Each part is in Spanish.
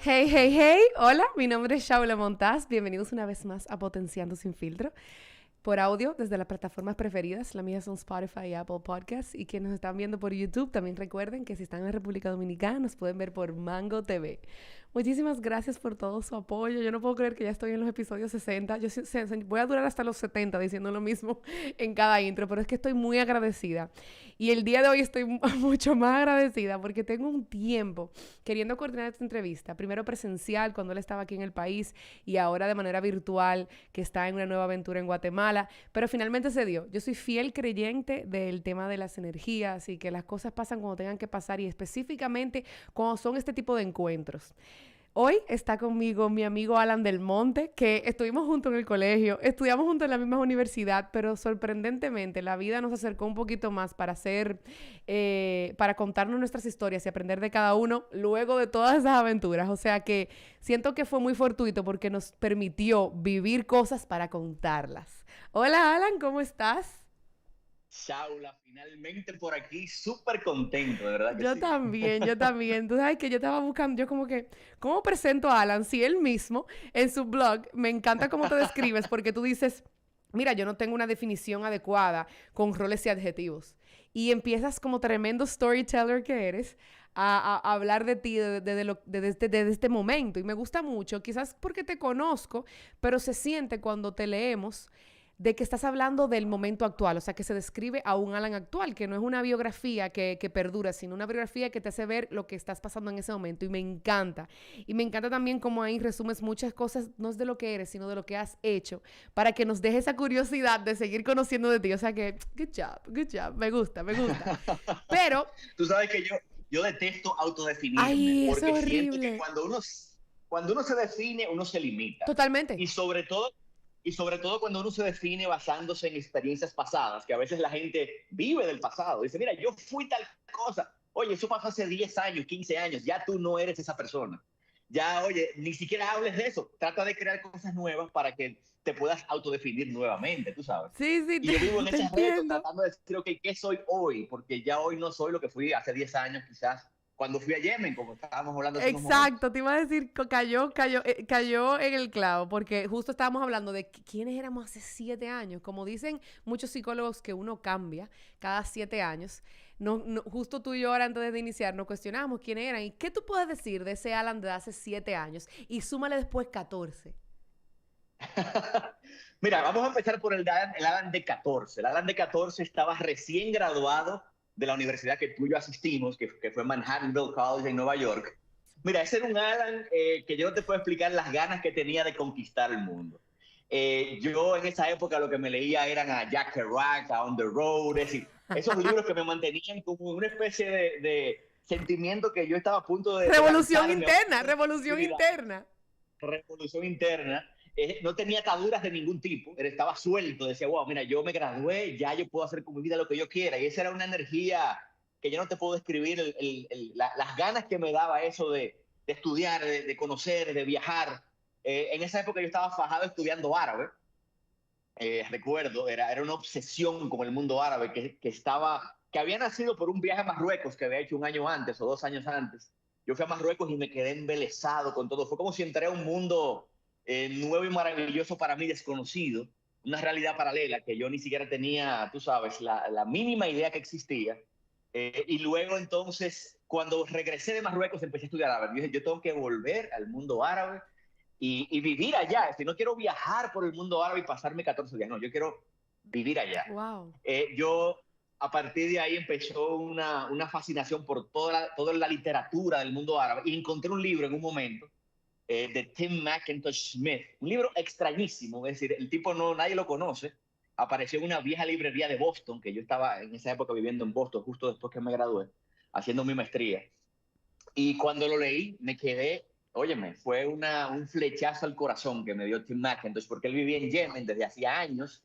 Hey, hey, hey, hola, mi nombre es Shaula Montaz, bienvenidos una vez más a Potenciando Sin Filtro, por audio desde las plataformas preferidas, las mías son Spotify y Apple Podcasts, y quienes nos están viendo por YouTube, también recuerden que si están en la República Dominicana nos pueden ver por Mango TV. Muchísimas gracias por todo su apoyo, yo no puedo creer que ya estoy en los episodios 60, voy a durar hasta los 70 diciendo lo mismo en cada intro, pero es que estoy muy agradecida. Y el día de hoy estoy mucho más agradecida porque tengo un tiempo queriendo coordinar esta entrevista, primero presencial cuando él estaba aquí en el país y ahora de manera virtual que está en una nueva aventura en Guatemala, pero finalmente se dio. Yo soy fiel creyente del tema de las energías y que las cosas pasan cuando tengan que pasar y específicamente cuando son este tipo de encuentros. Hoy está conmigo mi amigo Alan del Monte, que estuvimos juntos en el colegio, estudiamos juntos en la misma universidad, pero sorprendentemente la vida nos acercó un poquito más para contarnos nuestras historias y aprender de cada uno luego de todas esas aventuras. O sea que siento que fue muy fortuito porque nos permitió vivir cosas para contarlas. Hola Alan, ¿cómo estás? Shaula, finalmente por aquí, súper contento, de verdad que Yo sí. también, yo también. Tú sabes que yo estaba buscando, yo como que, ¿cómo presento a Alan? Si él mismo, en su blog, me encanta cómo te describes, porque tú dices, mira, yo no tengo una definición adecuada con roles y adjetivos. Y empiezas como tremendo storyteller que eres a hablar de ti desde este momento. Y me gusta mucho, quizás porque te conozco, pero se siente cuando te leemos de que estás hablando del momento actual, o sea, que se describe a un Alan actual, que no es una biografía que perdura, sino una biografía que te hace ver lo que estás pasando en ese momento. Y me encanta. Y me encanta también cómo ahí resumes muchas cosas, no es de lo que eres, sino de lo que has hecho, para que nos deje esa curiosidad de seguir conociendo de ti. O sea que, good job, me gusta, me gusta. Pero, Tú sabes que yo detesto autodefinirme, ay, eso porque es siento que horrible. cuando uno se define, uno se limita. Totalmente. Y sobre todo, y sobre todo cuando uno se define basándose en experiencias pasadas, que a veces la gente vive del pasado. Dice, mira, yo fui tal cosa. Oye, eso pasó hace 10 años, 15 años, ya tú no eres esa persona. Ya, oye, ni siquiera hables de eso. Trata de crear cosas nuevas para que te puedas autodefinir nuevamente, tú sabes. Sí, sí, Y yo vivo en te ese reto, entiendo. tratando de decir, ok, ¿qué soy hoy? Porque ya hoy no soy lo que fui hace 10 años, quizás, cuando fui a Yemen, como estábamos hablando hace unos momentos. Exacto, te iba a decir, cayó en el clavo, porque justo estábamos hablando de quiénes éramos hace 7 años. Como dicen muchos psicólogos que uno cambia cada 7 años. Justo tú y yo ahora antes de iniciar nos cuestionábamos quiénes eran. ¿Y qué tú puedes decir de ese Alan de hace 7 años? Y súmale después 14. Mira, vamos a empezar por el Alan de 14. El Alan de 14 estaba recién graduado de la universidad que tú y yo asistimos, que fue Manhattanville College en Nueva York. Mira, ese era un Alan que yo no te puedo explicar las ganas que tenía de conquistar el mundo. Yo en esa época lo que me leía eran a Jack Kerouac, a On the Road, es decir, esos libros que me mantenían como una especie de sentimiento que yo estaba a punto de Revolución lanzarme a interna, una revolución posibilidad, interna. revolución interna. No tenía ataduras de ningún tipo, estaba suelto, decía, wow, mira, yo me gradué, ya yo puedo hacer con mi vida lo que yo quiera. Y esa era una energía que yo no te puedo describir, las ganas que me daba eso de estudiar, de conocer, de viajar. En esa época yo estaba fajado estudiando árabe, recuerdo, era una obsesión con el mundo árabe que había nacido por un viaje a Marruecos que había hecho un año antes o 2 años antes. Yo fui a Marruecos y me quedé embelesado con todo. Fue como si entré a un mundo nuevo y maravilloso para mí, desconocido, una realidad paralela que yo ni siquiera tenía, tú sabes, la mínima idea que existía. Y luego entonces, cuando regresé de Marruecos, empecé a estudiar árabe. Yo dije, yo tengo que volver al mundo árabe y vivir allá. Si no quiero viajar por el mundo árabe y pasarme 14 días, no, yo quiero vivir allá. Wow. Yo, a partir de ahí, empezó una fascinación por toda la literatura del mundo árabe y encontré un libro en un momento de Tim McIntosh Smith, un libro extrañísimo, es decir, el tipo no, nadie lo conoce, apareció en una vieja librería de Boston, que yo estaba en esa época viviendo en Boston, justo después que me gradué, haciendo mi maestría. Y cuando lo leí, me quedé, óyeme, fue un flechazo al corazón que me dio Tim McIntosh, porque él vivía en Yemen desde hacía años,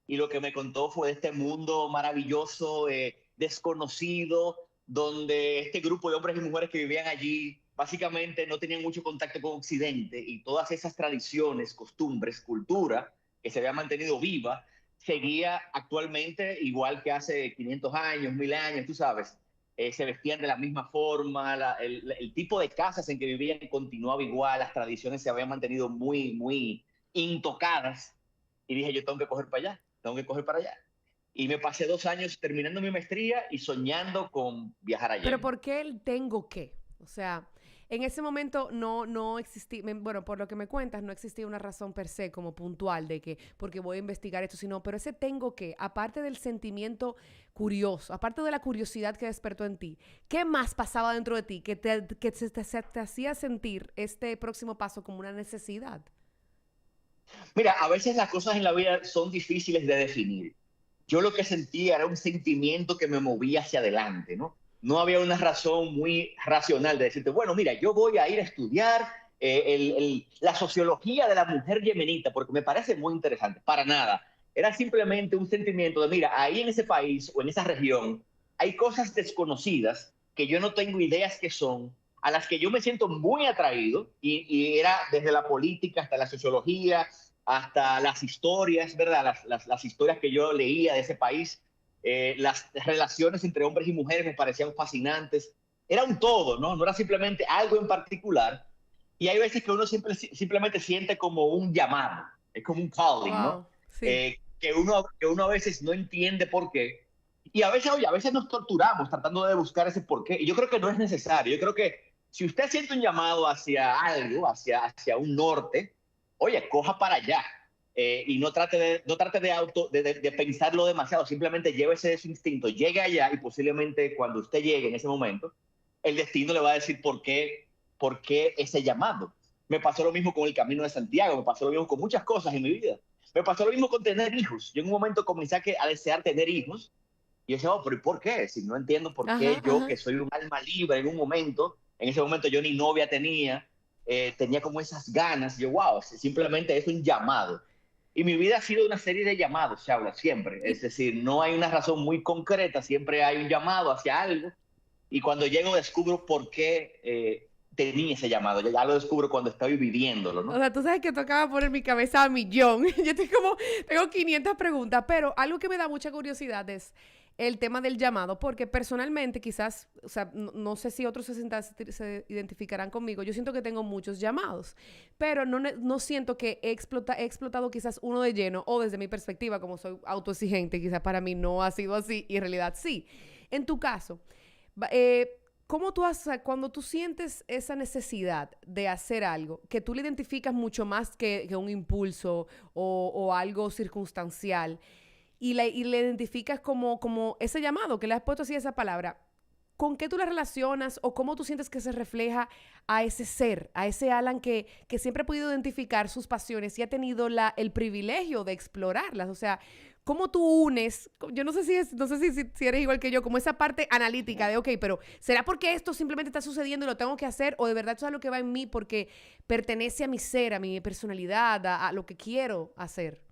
y lo que me contó fue de este mundo maravilloso, desconocido, donde este grupo de hombres y mujeres que vivían allí básicamente no tenían mucho contacto con Occidente y todas esas tradiciones, costumbres, cultura que se había mantenido viva, seguía actualmente igual que hace 500 años, 1000 años, tú sabes. se vestían de la misma forma, el tipo de casas en que vivían continuaba igual, las tradiciones se habían mantenido muy, muy intocadas. Y dije, yo tengo que coger para allá, tengo que coger para allá. Y me pasé 2 años terminando mi maestría y soñando con viajar allá. Pero ¿por qué el tengo que? O sea, en ese momento no existía, bueno, por lo que me cuentas, no existía una razón per se como puntual de que porque voy a investigar esto, sino, pero ese tengo que, aparte del sentimiento curioso, aparte de la curiosidad que despertó en ti, ¿qué más pasaba dentro de ti que te hacía sentir este próximo paso como una necesidad? Mira, a veces las cosas en la vida son difíciles de definir. Yo lo que sentía era un sentimiento que me movía hacia adelante, ¿no? No había una razón muy racional de decirte, bueno, mira, yo voy a ir a estudiar la sociología de la mujer yemenita, porque me parece muy interesante. Para nada. Era simplemente un sentimiento de, mira, ahí en ese país o en esa región hay cosas desconocidas que yo no tengo ideas que son, a las que yo me siento muy atraído, y era desde la política hasta la sociología, hasta las historias, ¿verdad? Las historias que yo leía de ese país, las relaciones entre hombres y mujeres me parecían fascinantes. Era un todo, ¿no? No era simplemente algo en particular. Y hay veces que uno simplemente siente como un llamado, es como un calling, ¿no? Wow, sí. Que uno a veces no entiende por qué. Y a veces, oye, a veces nos torturamos tratando de buscar ese por qué. Y yo creo que no es necesario. Yo creo que si usted siente un llamado hacia algo, hacia un norte, oye, coja para allá. Y no trate de pensarlo demasiado, simplemente llévese de ese instinto, llegue allá y posiblemente cuando usted llegue en ese momento, el destino le va a decir por qué ese llamado. Me pasó lo mismo con el Camino de Santiago, me pasó lo mismo con muchas cosas en mi vida. Me pasó lo mismo con tener hijos. Yo en un momento comencé a desear tener hijos y yo decía, oh, pero ¿por qué? Si no entiendo por qué Ajá, yo, ajá. que soy un alma libre en ese momento yo ni novia tenía como esas ganas. Yo, wow, simplemente es un llamado. Y mi vida ha sido una serie de llamados, se habla siempre. Y Es decir, no hay una razón muy concreta, siempre hay un llamado hacia algo. Y cuando llego descubro por qué tenía ese llamado. Yo ya lo descubro cuando estoy viviéndolo, o ¿no? sea, tú sabes que tocaba poner mi cabeza a millón. Yo estoy como, tengo 500 preguntas, pero algo que me da mucha curiosidad es el tema del llamado, porque personalmente quizás, o sea, no sé si otros se identificarán conmigo, yo siento que tengo muchos llamados, pero no siento que he explotado quizás uno de lleno, o desde mi perspectiva, como soy autoexigente, quizás para mí no ha sido así, y en realidad sí. En tu caso, va- eh, ¿cómo tú haces, cuando tú sientes esa necesidad de hacer algo, que tú le identificas mucho más que un impulso o algo circunstancial, y le identificas como ese llamado, que le has puesto así esa palabra, ¿con qué tú la relacionas o cómo tú sientes que se refleja a ese ser, a ese Alan que siempre ha podido identificar sus pasiones y ha tenido el privilegio de explorarlas? O sea, ¿cómo tú unes? Yo no sé si eres igual que yo, como esa parte analítica de, ok, pero ¿será porque esto simplemente está sucediendo y lo tengo que hacer? ¿O de verdad eso es lo que va en mí porque pertenece a mi ser, a mi personalidad, a lo que quiero hacer?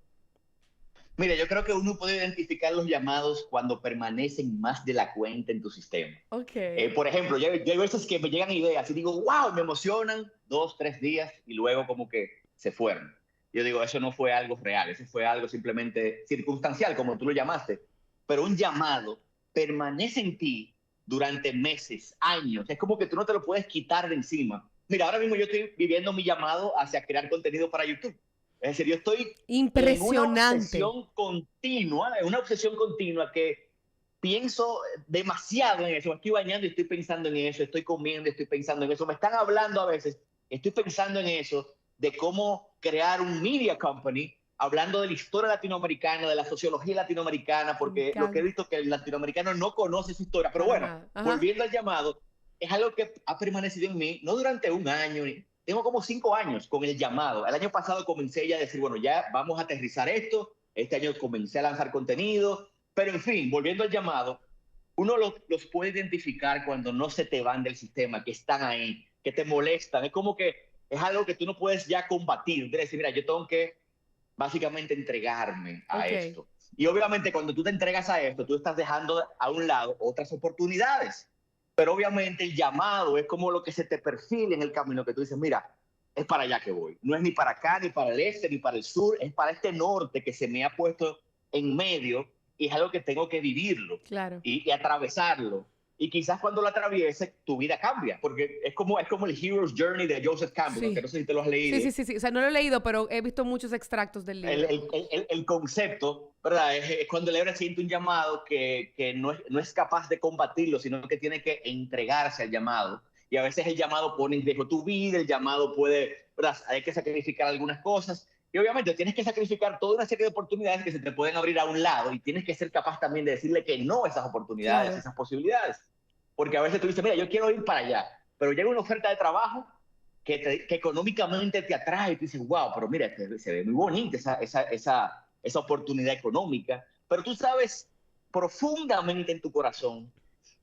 Mire, yo creo que uno puede identificar los llamados cuando permanecen más de la cuenta en tu sistema. Ok. Por ejemplo, yo hay veces que me llegan ideas y digo, wow, me emocionan 2, 3 días y luego como que se fueron. Yo digo, eso no fue algo real, eso fue algo simplemente circunstancial, como tú lo llamaste. Pero un llamado permanece en ti durante meses, años. Es como que tú no te lo puedes quitar de encima. Mira, ahora mismo yo estoy viviendo mi llamado hacia crear contenido para YouTube. Es decir, yo estoy Impresionante. en una obsesión continua que pienso demasiado en eso. Me estoy bañando y estoy pensando en eso, estoy comiendo y estoy pensando en eso. Me están hablando a veces, estoy pensando en eso, de cómo crear un media company, hablando de la historia latinoamericana, de la sociología latinoamericana, Me porque lo que he encanta. visto que el latinoamericano no conoce su historia. Pero Para bueno, nada. Ajá. volviendo al llamado, es algo que ha permanecido en mí, no durante un año, tengo como 5 años con el llamado. El año pasado comencé ya a decir, bueno, ya vamos a aterrizar esto. Este año comencé a lanzar contenido. Pero en fin, volviendo al llamado, uno los puede identificar cuando no se te van del sistema, que están ahí, que te molestan. Es como que es algo que tú no puedes ya combatir. De decir, mira, yo tengo que básicamente entregarme a Ok. esto. Y obviamente cuando tú te entregas a esto, tú estás dejando a un lado otras oportunidades. Pero obviamente el llamado es como lo que se te perfila en el camino, que tú dices, mira, es para allá que voy. No es ni para acá, ni para el este, ni para el sur, es para este norte que se me ha puesto en medio y es algo que tengo que vivirlo Claro. y atravesarlo. y quizás cuando lo atravieses, tu vida cambia, porque es como el Hero's Journey de Joseph Campbell, que Sí. no sé si te lo has Sí, leído. sí, sí, sí. O sea, no lo he leído, pero he visto muchos extractos del libro. El concepto, ¿verdad? Es cuando el héroe siente un llamado que no es capaz de combatirlo, sino que tiene que entregarse al llamado. Y a veces el llamado pone en riesgo tu vida, el llamado puede, ¿verdad? Hay que sacrificar algunas cosas. Y obviamente tienes que sacrificar toda una serie de oportunidades que se te pueden abrir a un lado y tienes que ser capaz también de decirle que no a esas oportunidades, Claro. esas posibilidades. Porque a veces tú dices, mira, yo quiero ir para allá, pero llega una oferta de trabajo que económicamente te atrae y tú dices, wow, pero mira, se ve muy bonita esa oportunidad económica, pero tú sabes profundamente en tu corazón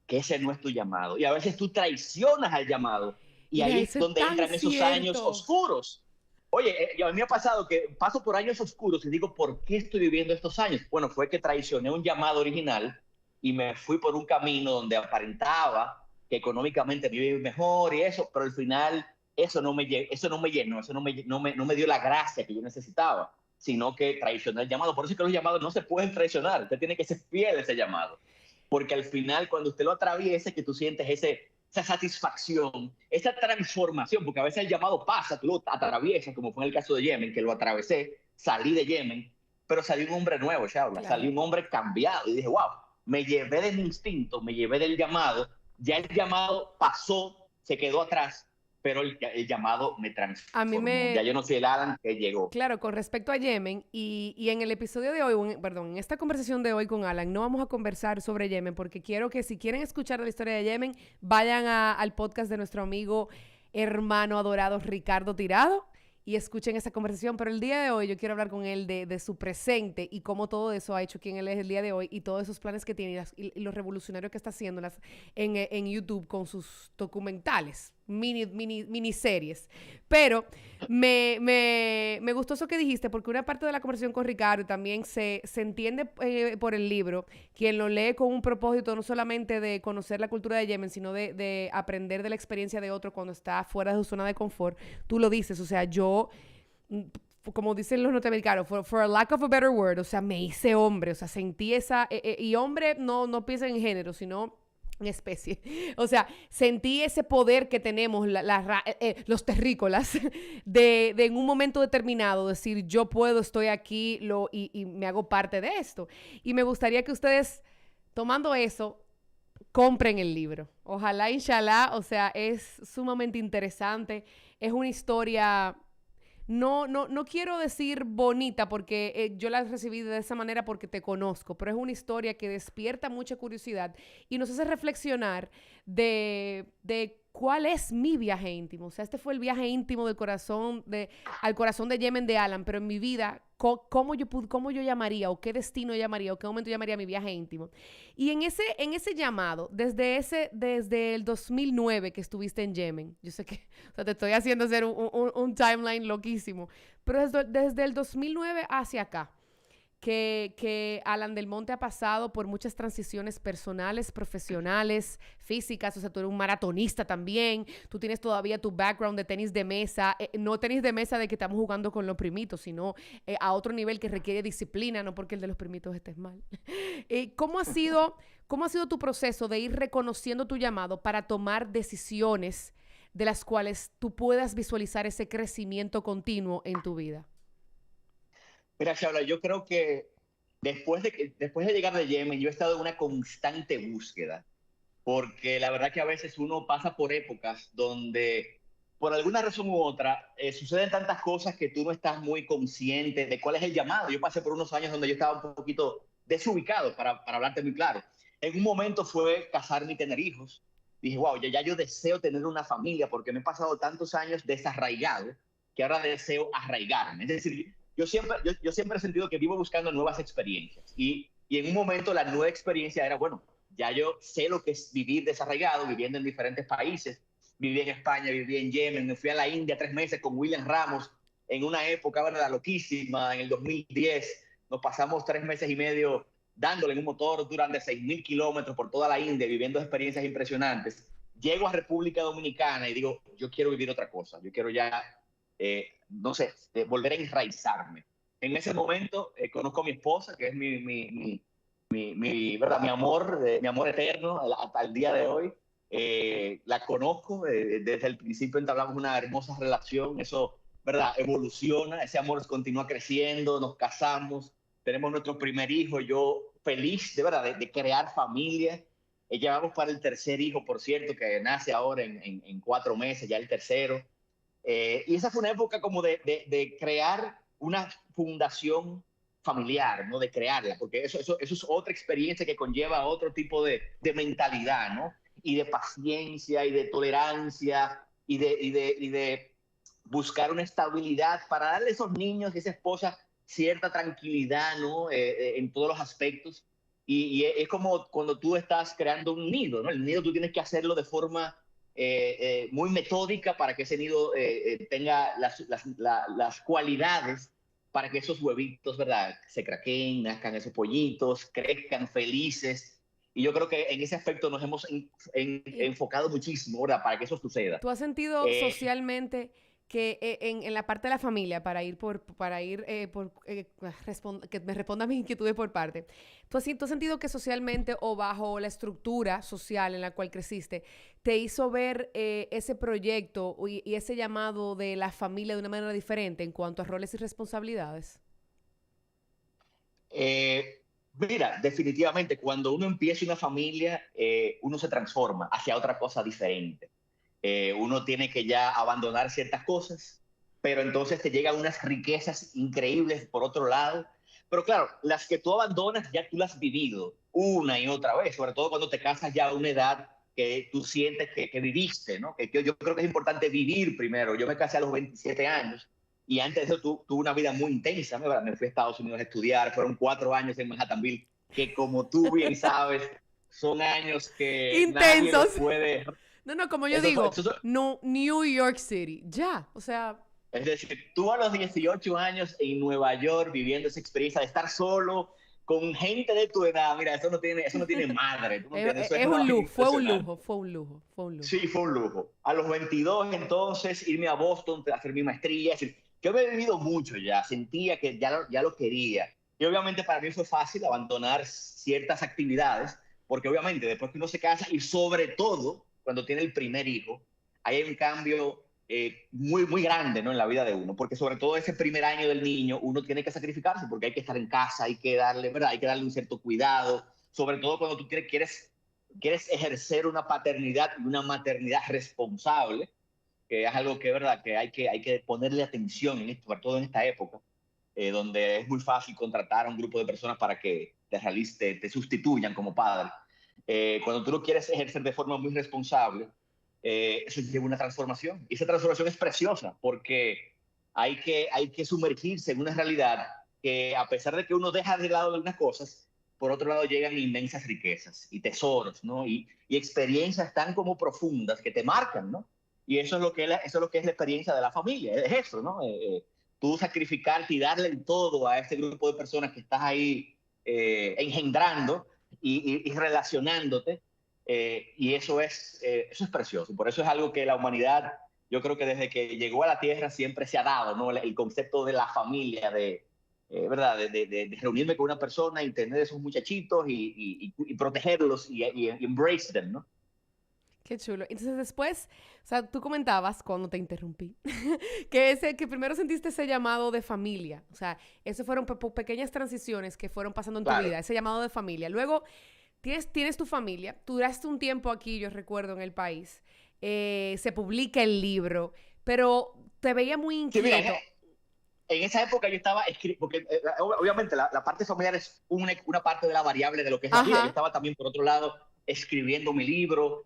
que ese no es tu llamado. Y a veces tú traicionas al llamado y Mira, ahí es eso es donde tan entran esos años cierto. oscuros. Oye, a mí me ha pasado que paso por años oscuros y digo, ¿por qué estoy viviendo estos años? Bueno, fue que traicioné un llamado original y me fui por un camino donde aparentaba que económicamente me iba mejor y eso, pero al final eso no me llenó, eso no me dio la gracia que yo necesitaba, sino que traicioné el llamado. Por eso es que los llamados no se pueden traicionar, usted tiene que ser fiel a ese llamado, porque al final cuando usted lo atraviesa, que tú sientes esa satisfacción, esa transformación, porque a veces el llamado pasa, tú lo atraviesas, como fue en el caso de Yemen, que lo atravesé, salí de Yemen, pero salí un hombre nuevo, Shaula, salí Claro. un hombre cambiado y dije, wow, me llevé del instinto, me llevé del llamado, ya el llamado pasó, se quedó atrás, pero el llamado me A mí transformó. Ya me, yo no soy el Alan que llegó. claro, con respecto a Yemen, y en el episodio de hoy, perdón, en esta conversación de hoy con Alan, no vamos a conversar sobre Yemen, porque quiero que si quieren escuchar la historia de Yemen, vayan al podcast de nuestro amigo, hermano adorado Ricardo Tirado y escuchen esa conversación. Pero el día de hoy yo quiero hablar con él de su presente y cómo todo eso ha hecho quien él es el día de hoy y todos esos planes que tiene y lo revolucionario que está haciendo en YouTube con sus documentales, miniseries. Pero me gustó eso que dijiste, porque una parte de la conversación con Ricardo también se entiende por el libro, quien lo lee con un propósito no solamente de conocer la cultura de Yemen, sino de aprender de la experiencia de otro cuando está fuera de su zona de confort. Tú lo dices, o sea, yo, como dicen los norteamericanos, for a lack of a better word, o sea, me hice hombre, o sea, sentí esa, y hombre no piensa en género, sino en especie. O sea, sentí ese poder que tenemos los terrícolas de en un momento determinado decir yo puedo, estoy aquí y me hago parte de esto. Y me gustaría que ustedes, tomando eso, compren el libro. Ojalá, inshallah, o sea, es sumamente interesante. Es una historia no quiero decir bonita porque yo la recibí de esa manera porque te conozco, pero es una historia que despierta mucha curiosidad y nos hace reflexionar de cuál es mi viaje íntimo. O sea, este fue el viaje íntimo del corazón al corazón de Yemen de Alan, pero en mi vida, cómo yo llamaría o qué destino llamaría o qué momento llamaría mi viaje íntimo. Y en ese llamado, desde el 2009 que estuviste en Yemen, yo sé que o sea, te estoy haciendo hacer un timeline loquísimo, pero desde el 2009 hacia acá, que Alan del Monte ha pasado por muchas transiciones personales, profesionales, físicas, o sea, tú eres un maratonista también, tú tienes todavía tu background de tenis de mesa, no tenis de mesa de que estamos jugando con los primitos, sino a otro nivel que requiere disciplina, no porque el de los primitos estés mal. ¿Cómo ha sido tu proceso de ir reconociendo tu llamado para tomar decisiones de las cuales tú puedas visualizar ese crecimiento continuo en tu vida? Mira, Shaula, yo creo que después de llegar de Yemen, yo he estado en una constante búsqueda, porque la verdad que a veces uno pasa por épocas donde, por alguna razón u otra, suceden tantas cosas que tú no estás muy consciente de cuál es el llamado. Yo pasé por unos años donde yo estaba un poquito desubicado, para hablarte muy claro. En un momento fue casarme y tener hijos. Dije, wow, ya yo deseo tener una familia porque me he pasado tantos años desarraigado que ahora deseo arraigarme. Es decir, yo siempre he sentido que vivo buscando nuevas experiencias y en un momento la nueva experiencia era, bueno, ya yo sé lo que es vivir desarraigado, viviendo en diferentes países. Viví en España, viví en Yemen, me fui a la India 3 meses con William Ramos en una época, ¿verdad?, loquísima, en el 2010. Nos pasamos 3 meses y medio dándole en un motor durante 6.000 kilómetros por toda la India, viviendo experiencias impresionantes. Llego a República Dominicana y digo, yo quiero vivir otra cosa, yo quiero ya, no sé, volver a enraizarme. En ese momento conozco a mi esposa, que es mi ¿verdad? Mi amor eterno hasta el día de hoy. La conozco, desde el principio entablamos una hermosa relación, eso, ¿verdad? Evoluciona, ese amor continúa creciendo, nos casamos, tenemos nuestro primer hijo, yo feliz, de verdad, de crear familia. Ya vamos para el tercer hijo, por cierto, que nace ahora en 4 meses, ya el tercero. Y esa fue una época como de crear una fundación familiar, ¿no? De crearla, porque eso es otra experiencia que conlleva otro tipo de mentalidad, ¿no? Y de paciencia y de tolerancia y de buscar una estabilidad para darle a esos niños y a esa esposa cierta tranquilidad, ¿no? En todos los aspectos. Y es como cuando tú estás creando un nido, ¿no? El nido tú tienes que hacerlo de forma muy metódica para que ese nido tenga las cualidades para que esos huevitos, ¿verdad? Se craqueen, nazcan esos pollitos, crezcan felices. Y yo creo que en ese aspecto nos hemos Y enfocado muchísimo, ¿verdad? Para que eso suceda. ¿tú has sentido Eh, socialmente que en la parte de la familia, que me responda a mis inquietudes por parte, ¿tú has sentido que socialmente o bajo la estructura social en la cual creciste, te hizo ver ese proyecto y ese llamado de la familia de una manera diferente en cuanto a roles y responsabilidades? Mira, definitivamente, cuando uno empieza una familia, uno se transforma hacia otra cosa diferente. Uno tiene que ya abandonar ciertas cosas, pero entonces te llegan unas riquezas increíbles por otro lado. Pero claro, las que tú abandonas ya tú las has vivido una y otra vez, sobre todo cuando te casas ya a una edad que tú sientes que viviste, ¿no? Que yo creo que es importante vivir primero. Yo me casé a los 27 años y antes de eso tuve una vida muy intensa. Me fui a Estados Unidos a estudiar, fueron 4 años en Manhattanville, que como tú bien sabes, son años que nadie los Intensos. puede. No, no, como yo Eso, digo, eso, no, New York City. Ya, o sea, es decir, tú a los 18 años en Nueva York viviendo esa experiencia de estar solo con gente de tu edad, mira, eso no tiene madre, ¿tú me entiendes? Eso es es una un vaina lujo, fue un impresionante. lujo, fue un lujo, fue un lujo. Sí, fue un lujo. A los 22 entonces irme a Boston a hacer mi maestría, es decir, yo había vivido mucho ya, sentía que ya lo quería. Y obviamente para mí fue fácil abandonar ciertas actividades, porque obviamente después que uno se casa y sobre todo cuando tiene el primer hijo, ahí hay un cambio muy, muy grande, ¿no? En la vida de uno, porque sobre todo ese primer año del niño uno tiene que sacrificarse porque hay que estar en casa, hay que darle, ¿verdad? Hay que darle un cierto cuidado, sobre todo cuando tú quieres ejercer una paternidad y una maternidad responsable, que es algo que, ¿verdad? Que hay que ponerle atención, sobre todo en esta época, donde es muy fácil contratar a un grupo de personas para que te sustituyan como padre. Cuando tú lo quieres ejercer de forma muy responsable, eso lleva una transformación. Y esa transformación es preciosa porque hay que sumergirse en una realidad que, a pesar de que uno deja de lado algunas cosas, por otro lado llegan inmensas riquezas y tesoros, ¿no? Y experiencias tan como profundas que te marcan, ¿no? Y eso es lo que es la experiencia de la familia, es eso, ¿no? Tú sacrificarte y darle el todo a este grupo de personas que estás ahí engendrando y relacionándote, y eso es precioso. Por eso es algo que la humanidad, yo creo que desde que llegó a la Tierra siempre se ha dado, ¿no? El concepto de la familia, ¿verdad? De reunirme con una persona y tener esos muchachitos y protegerlos y embrace them, ¿no? Qué chulo. Entonces después, o sea, tú comentabas cuando te interrumpí, que primero sentiste ese llamado de familia. O sea, eso fueron pequeñas transiciones que fueron pasando en tu Claro. vida, ese llamado de familia. Luego, tienes tu familia, tú duraste un tiempo aquí, yo recuerdo, en el país. Se publica el libro, pero te veía muy Sí, mira, inquieto. en esa época yo estaba escribiendo, porque obviamente la parte familiar es una parte de la variable de lo que es la vida. Yo Ajá. estaba también, por otro lado, escribiendo mi libro,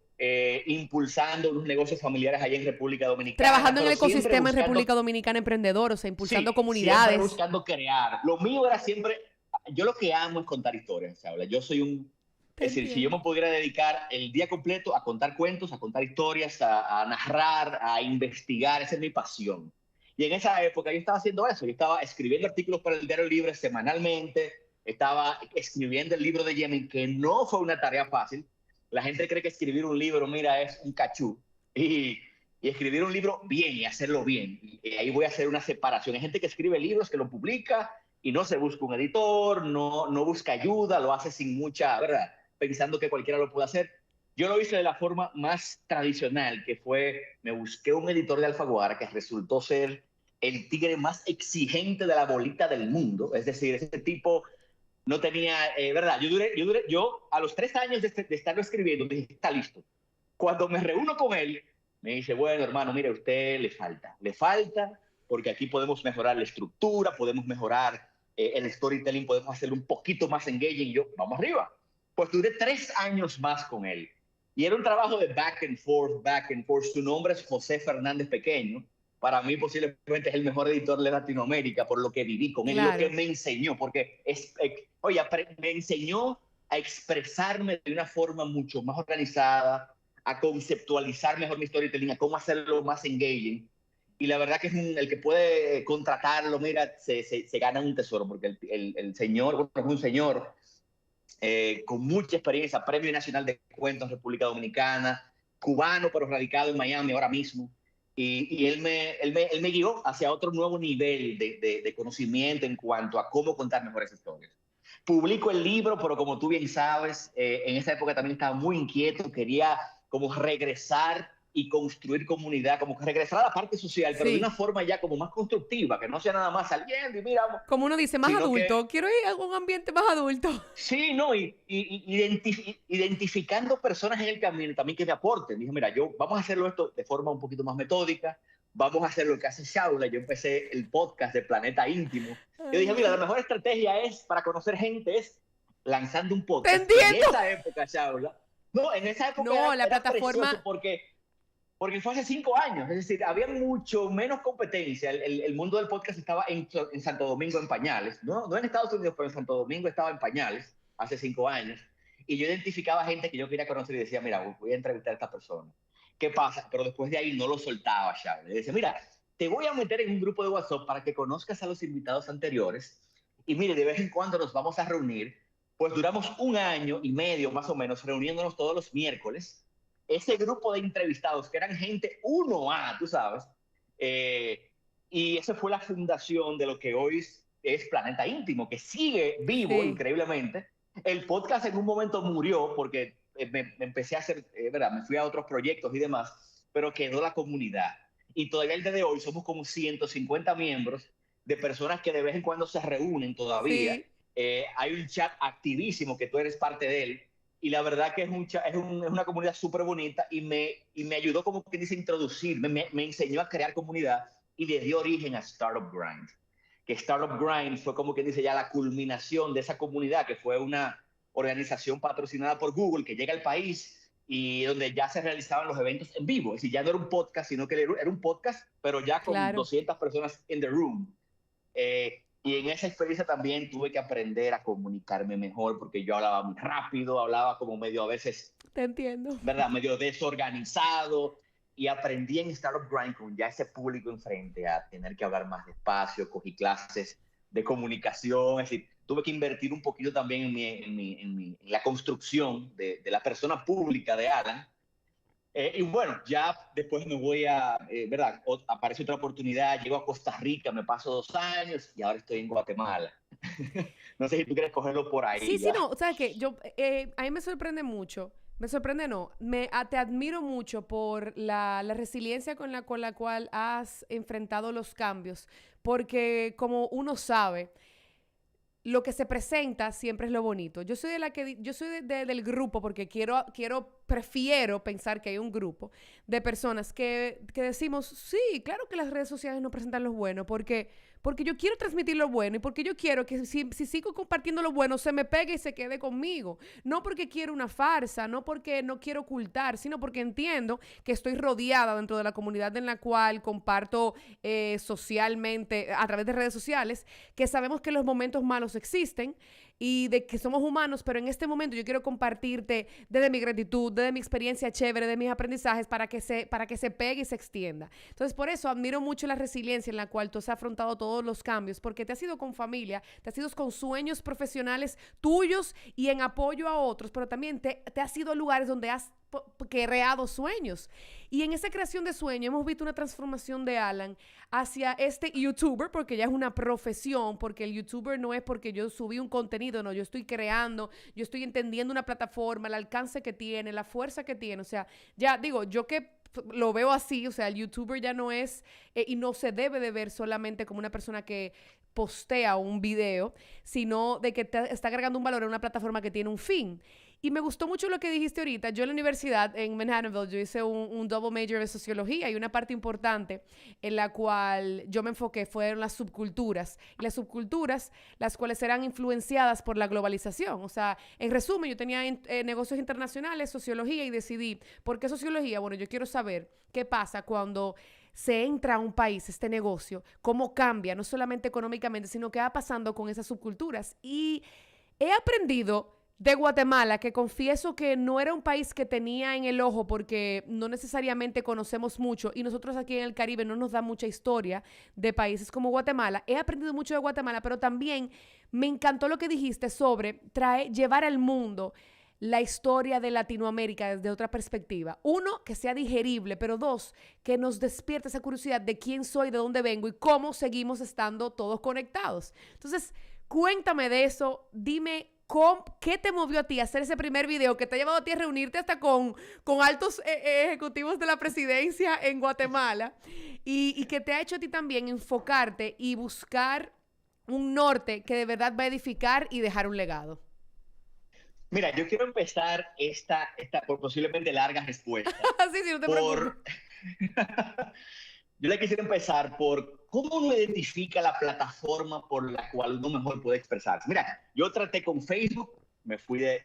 impulsando unos negocios familiares allá en República Dominicana, Trabajando en pero el siempre ecosistema en buscando, República Dominicana emprendedor, o sea, impulsando sí, siempre comunidades. buscando crear. Lo mío era siempre, yo lo que amo es contar historias, ¿sabes? Yo soy Te es decir, si yo entiendo. me pudiera dedicar el día completo a contar cuentos, a contar historias, a narrar, a investigar, esa es mi pasión. Y en esa época yo estaba haciendo eso, yo estaba escribiendo artículos para el Diario Libre semanalmente, estaba escribiendo el libro de Yemen, que no fue una tarea fácil. La gente cree que escribir un libro, mira, es un cachú. Y escribir un libro bien y hacerlo bien. Y ahí voy a hacer una separación. Hay gente que escribe libros, que lo publica y no se busca un editor, no busca ayuda, lo hace sin mucha, ¿verdad? Pensando que cualquiera lo puede hacer. Yo lo hice de la forma más tradicional, que fue, me busqué un editor de Alfaguara que resultó ser el tigre más exigente de la bolita del mundo. Es decir, ese tipo no tenía, ¿verdad? Yo a los 3 años de estarlo escribiendo, me dije, está listo. Cuando me reúno con él, me dice, bueno, hermano, mire, a usted le falta, porque aquí podemos mejorar la estructura, podemos mejorar el storytelling, podemos hacerlo un poquito más engaging. Y yo, vamos arriba. Pues duré 3 años más con él. Y era un trabajo de back and forth, back and forth. Su nombre es José Fernández Pequeño. Para mí posiblemente es el mejor editor de Latinoamérica por lo que viví con él, lo que me enseñó, porque oye, me enseñó a expresarme de una forma mucho más organizada, a conceptualizar mejor mi storytelling, a cómo hacerlo más engaging. Y la verdad que es el que puede contratarlo, mira, se gana un tesoro, porque el señor, bueno, es un señor con mucha experiencia, Premio Nacional de Cuentos en República Dominicana, cubano pero radicado en Miami ahora mismo. Y él me guió hacia otro nuevo nivel de conocimiento en cuanto a cómo contar mejores historias. Publico el libro, pero como tú bien sabes, en esa época también estaba muy inquieto, quería como regresar y construir comunidad, como que regresar a la parte social, pero de una forma ya como más constructiva, que no sea nada más saliendo y mira... Como uno dice, más adulto, quiero ir a un ambiente más adulto. Sí, no, identificando personas en el camino también que me aporten. Dije, mira, vamos a hacerlo esto de forma un poquito más metódica, vamos a hacer lo que hace Shaula. Yo empecé el podcast de Planeta Íntimo. Yo dije, mira, la mejor estrategia para conocer gente es lanzando un podcast. ¡Te entiendo! En esa época, Shaula. No, en esa época la plataforma... porque fue hace 5 años, es decir, había mucho menos competencia. El mundo del podcast estaba en Santo Domingo en pañales, no en Estados Unidos, pero en Santo Domingo estaba en pañales hace 5 años. Y yo identificaba gente que yo quería conocer y decía, mira, voy a entrevistar a esta persona. ¿Qué pasa? Pero después de ahí no lo soltaba, Charles. Le decía, mira, te voy a meter en un grupo de WhatsApp para que conozcas a los invitados anteriores. Y mire, de vez en cuando nos vamos a reunir. Pues duramos 1 año y medio más o menos reuniéndonos todos los miércoles. Ese grupo de entrevistados, que eran gente 1A, tú sabes, y esa fue la fundación de lo que hoy es Planeta Íntimo, que sigue vivo increíblemente. El podcast en un momento murió porque me empecé a hacer, ¿verdad? Me fui a otros proyectos y demás, pero quedó la comunidad. Y todavía el día de hoy somos como 150 miembros de personas que de vez en cuando se reúnen todavía. Sí. Hay un chat activísimo que tú eres parte de él. Y la verdad que es una comunidad súper bonita y me ayudó, como que dice, a introducirme, me enseñó a crear comunidad y le dio origen a Startup Grind. Que Startup Grind fue, como que dice, ya la culminación de esa comunidad, que fue una organización patrocinada por Google que llega al país y donde ya se realizaban los eventos en vivo. Es decir, ya no era un podcast, sino que era un podcast, pero ya con 200 personas in the room. Y en esa experiencia también tuve que aprender a comunicarme mejor, porque yo hablaba muy rápido, hablaba como medio a veces... Te entiendo. ¿Verdad? Medio desorganizado. Y aprendí en Startup Grind con ya ese público enfrente a tener que hablar más despacio, cogí clases de comunicación, es decir, tuve que invertir un poquito también en la construcción de la persona pública de Alan. Y bueno, ya después me voy ¿verdad? Aparece otra oportunidad, llego a Costa Rica, me paso 2 años y ahora estoy en Guatemala. No sé si tú quieres cogerlo por ahí. Sí, no, o sea que a mí me sorprende mucho. Me sorprende, no. Te admiro mucho por la resiliencia con la cual has enfrentado los cambios. Porque como uno sabe, lo que se presenta siempre es lo bonito. Yo soy del grupo, porque prefiero pensar que hay un grupo de personas que decimos, sí, claro que las redes sociales no presentan lo bueno, porque yo quiero transmitir lo bueno y porque yo quiero que si sigo compartiendo lo bueno se me pegue y se quede conmigo. No porque quiero una farsa, no porque no quiero ocultar, sino porque entiendo que estoy rodeada dentro de la comunidad en la cual comparto socialmente, a través de redes sociales, que sabemos que los momentos malos existen y de que somos humanos, pero en este momento yo quiero compartirte desde mi gratitud, desde mi experiencia chévere, de mis aprendizajes para que se pegue y se extienda. Entonces, por eso admiro mucho la resiliencia en la cual tú has afrontado todos los cambios, porque te has ido con familia, te has ido con sueños profesionales tuyos y en apoyo a otros, pero también te has ido a lugares donde has creado sueños. Y en esa creación de sueños hemos visto una transformación de Alan hacia este YouTuber, porque ya es una profesión, porque el YouTuber no es porque yo subí un contenido, no, yo estoy creando, yo estoy entendiendo una plataforma, el alcance que tiene, la fuerza que tiene. O sea, ya digo, yo que lo veo así, o sea, el YouTuber ya no es y no se debe de ver solamente como una persona que postea un video, sino de que te está agregando un valor en una plataforma que tiene un fin. Y me gustó mucho lo que dijiste ahorita. Yo en la universidad, en Manhattanville, yo hice un double major de sociología y una parte importante en la cual yo me enfoqué fueron las subculturas. Y las subculturas, las cuales serán influenciadas por la globalización. O sea, en resumen, yo tenía negocios internacionales, sociología y decidí, ¿por qué sociología? Bueno, yo quiero saber qué pasa cuando se entra a un país, este negocio, cómo cambia, no solamente económicamente, sino qué va pasando con esas subculturas. Y he aprendido de Guatemala, que confieso que no era un país que tenía en el ojo porque no necesariamente conocemos mucho y nosotros aquí en el Caribe no nos da mucha historia de países como Guatemala. He aprendido mucho de Guatemala, pero también me encantó lo que dijiste sobre llevar al mundo la historia de Latinoamérica desde otra perspectiva. Uno, que sea digerible, pero dos, que nos despierte esa curiosidad de quién soy, de dónde vengo y cómo seguimos estando todos conectados. Entonces, cuéntame de eso, dime ¿qué te movió a ti a hacer ese primer video que te ha llevado a ti a reunirte hasta con altos ejecutivos de la presidencia en Guatemala y que te ha hecho a ti también enfocarte y buscar un norte que de verdad va a edificar y dejar un legado? Mira, yo quiero empezar esta por posiblemente larga respuesta. Sí, sí, no te preocupes. Yo le quisiera empezar por cómo uno identifica la plataforma por la cual uno mejor puede expresarse. Mira, yo traté con Facebook, me fui de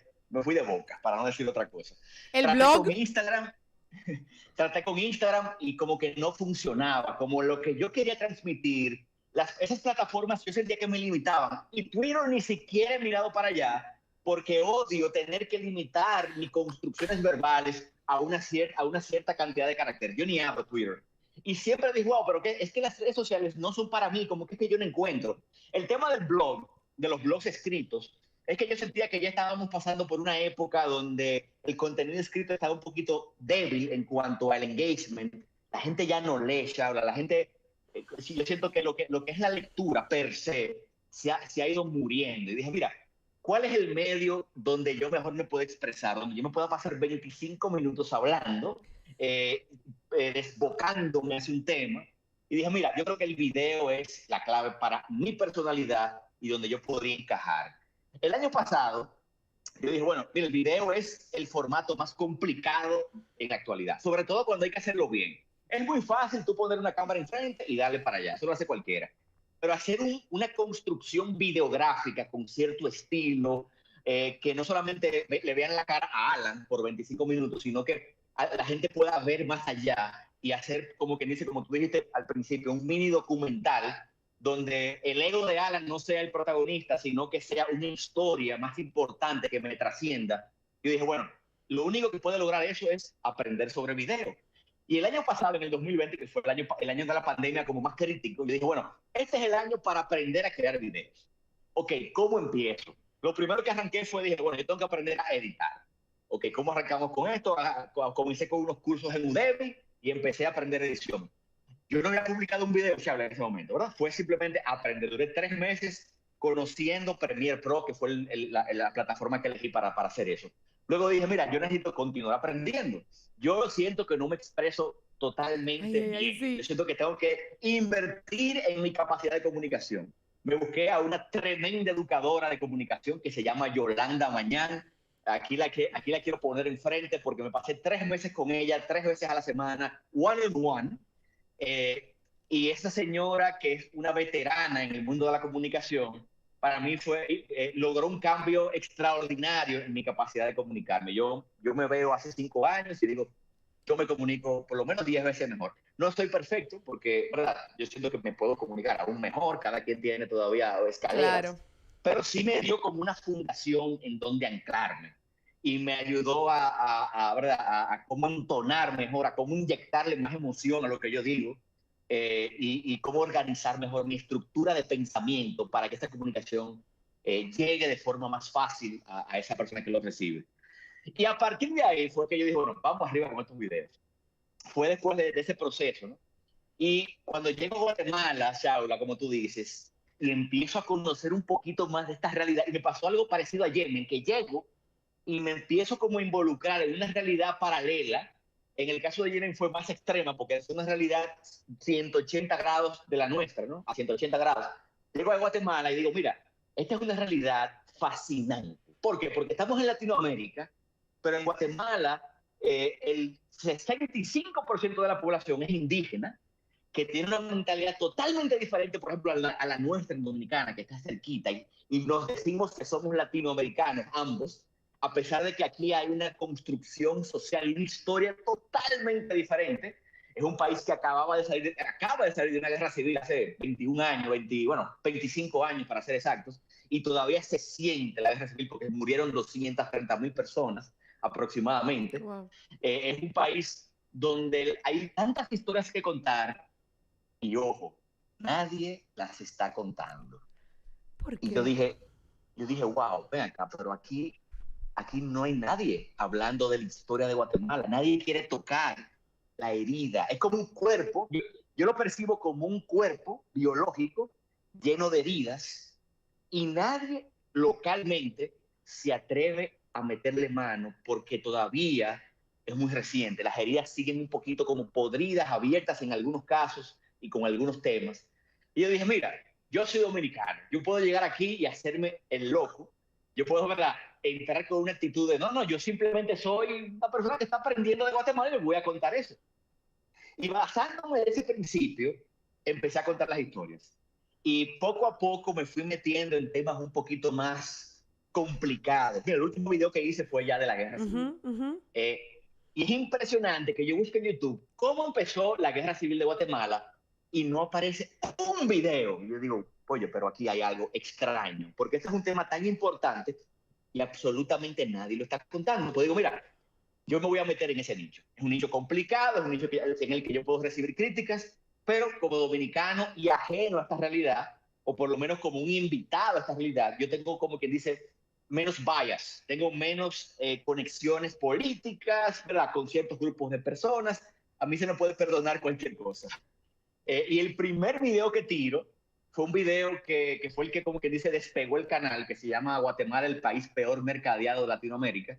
boca, para no decir otra cosa. ¿El traté blog? Con Instagram, traté con Instagram y como que no funcionaba, como lo que yo quería transmitir, esas plataformas yo sentía que me limitaban. Y Twitter ni siquiera he mirado para allá, porque odio tener que limitar mis construcciones verbales a una cierta cantidad de caracteres. Yo ni abro Twitter. Y siempre digo, wow, pero es que las redes sociales no son para mí, como que es que yo no encuentro. El tema del blog, de los blogs escritos, es que yo sentía que ya estábamos pasando por una época donde el contenido escrito estaba un poquito débil en cuanto al engagement. La gente ya no lee, Shaula. La gente, yo siento que lo que es la lectura per se se ha ido muriendo. Y dije, mira, ¿cuál es el medio donde yo mejor me puedo expresar? Donde yo me pueda pasar 25 minutos hablando, desbocándome hacia un tema. Y dije, mira, yo creo que el video es la clave para mi personalidad y donde yo podría encajar. El año pasado, yo dije, bueno, mira, el video es el formato más complicado en la actualidad, sobre todo cuando hay que hacerlo bien. Es muy fácil tú poner una cámara enfrente y darle para allá, eso lo hace cualquiera. Pero hacer una construcción videográfica con cierto estilo, que no solamente le vean la cara a Alan por 25 minutos, sino que la gente pueda ver más allá y hacer, como quien dice, como tú dijiste al principio, un mini documental donde el ego de Alan no sea el protagonista, sino que sea una historia más importante que me trascienda. Yo dije, bueno, lo único que puede lograr eso es aprender sobre video. Y el año pasado, en el 2020, que fue el año de la pandemia como más crítico, yo dije, bueno, este es el año para aprender a crear videos. Ok, ¿cómo empiezo? Lo primero que arranqué fue, dije, bueno, yo tengo que aprender a editar. Ok, ¿cómo arrancamos con esto? Comencé con unos cursos en Udemy y empecé a aprender edición. Yo no había publicado un video que habla en ese momento, ¿verdad? Fue simplemente aprender. Duré 3 meses conociendo Premiere Pro, que fue la plataforma que elegí para hacer eso. Luego dije, mira, yo necesito continuar aprendiendo. Yo siento que no me expreso totalmente bien. Sí. Yo siento que tengo que invertir en mi capacidad de comunicación. Me busqué a una tremenda educadora de comunicación que se llama Yolanda Mañán. Aquí la quiero poner enfrente porque me pasé 3 meses con ella, 3 veces a la semana, one-on-one. Y esa señora, que es una veterana en el mundo de la comunicación, para mí logró un cambio extraordinario en mi capacidad de comunicarme. Yo me veo hace 5 años y digo, yo me comunico por lo menos 10 veces mejor. No estoy perfecto porque, ¿verdad? Yo siento que me puedo comunicar aún mejor, cada quien tiene todavía escaleras. Claro. Pero sí me dio como una fundación en donde anclarme. Y me ayudó a cómo entonar mejor, a cómo inyectarle más emoción a lo que yo digo, y cómo organizar mejor mi estructura de pensamiento para que esta comunicación llegue de forma más fácil a esa persona que lo recibe. Y a partir de ahí fue que yo dije, bueno, vamos arriba con estos videos. Fue después de ese proceso, ¿no? Y cuando llego a Guatemala, Shaula, como tú dices, y empiezo a conocer un poquito más de esta realidad, y me pasó algo parecido a Yemen, que llego y me empiezo como a involucrar en una realidad paralela. En el caso de Yemen fue más extrema, porque es una realidad 180 grados de la nuestra, ¿no? A 180 grados. Llego a Guatemala y digo, mira, esta es una realidad fascinante. ¿Por qué? Porque estamos en Latinoamérica, pero en Guatemala el 65% de la población es indígena, que tiene una mentalidad totalmente diferente, por ejemplo, a la nuestra en Dominicana, que está cerquita, y nos decimos que somos latinoamericanos ambos, a pesar de que aquí hay una construcción social y una historia totalmente diferente. Es un país que acaba de salir de una guerra civil hace 21 años, 25 años para ser exactos, y todavía se siente la guerra civil porque murieron 230.000 personas aproximadamente. Wow. Es un país donde hay tantas historias que contar y, ojo, nadie las está contando. ¿Por Y qué? yo dije, wow, ven acá, pero aquí no hay nadie hablando de la historia de Guatemala. Nadie quiere tocar la herida. Es como un cuerpo, yo lo percibo como un cuerpo biológico lleno de heridas y nadie localmente se atreve a meterle mano porque todavía es muy reciente. Las heridas siguen un poquito como podridas, abiertas en algunos casos y con algunos temas. Y yo dije, mira, yo soy dominicano, yo puedo llegar aquí y hacerme el loco. Yo puedo, ¿verdad?, entrar con una actitud de, no, yo simplemente soy una persona que está aprendiendo de Guatemala y les voy a contar eso. Y basándome en ese principio, empecé a contar las historias. Y poco a poco me fui metiendo en temas un poquito más complicados. Mira, el último video que hice fue ya de la guerra civil. Eh, y es impresionante que yo busque en YouTube cómo empezó la guerra civil de Guatemala y no aparece un video. Y yo digo, oye, pero aquí hay algo extraño, porque este es un tema tan importante y absolutamente nadie lo está contando. Pues digo, mira, yo me voy a meter en ese nicho. Es un nicho complicado, es un nicho en el que yo puedo recibir críticas, pero como dominicano y ajeno a esta realidad, o por lo menos como un invitado a esta realidad, yo tengo, como quien dice, menos bias, tengo menos conexiones políticas, ¿verdad?, con ciertos grupos de personas. A mí se me puede perdonar cualquier cosa. Y el primer video que tiro fue un video que fue el que, como quien dice, despegó el canal, que se llama Guatemala, el país peor mercadeado de Latinoamérica.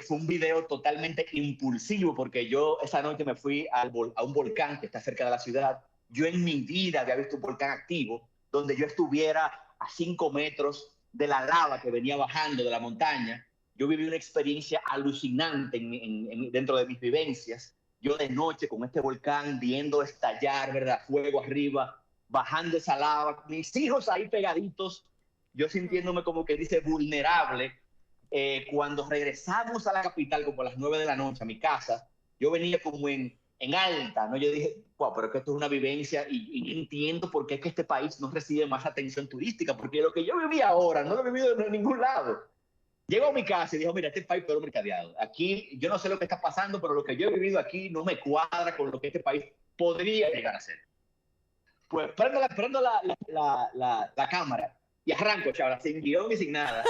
Fue un video totalmente impulsivo porque yo esa noche me fui a un volcán que está cerca de la ciudad. Yo en mi vida había visto un volcán activo donde yo estuviera a 5 metros de la lava que venía bajando de la montaña. Yo viví una experiencia alucinante dentro de mis vivencias. Yo de noche con este volcán viendo estallar, ¿verdad?, fuego arriba, bajando esa lava, mis hijos ahí pegaditos, yo sintiéndome, como que dice, vulnerable. Cuando regresamos a la capital, como a las 9 de la noche, a mi casa, yo venía como en alta, ¿no? Yo dije, wow, pero que esto es una vivencia y entiendo por qué es que este país no recibe más atención turística, porque lo que yo viví ahora no lo he vivido en ningún lado. Llego a mi casa y digo, mira, este país peor mercadeado. Aquí, yo no sé lo que está pasando, pero lo que yo he vivido aquí no me cuadra con lo que este país podría llegar a ser. Pues prendo la cámara y arranco, chaval, sin guión y sin nada.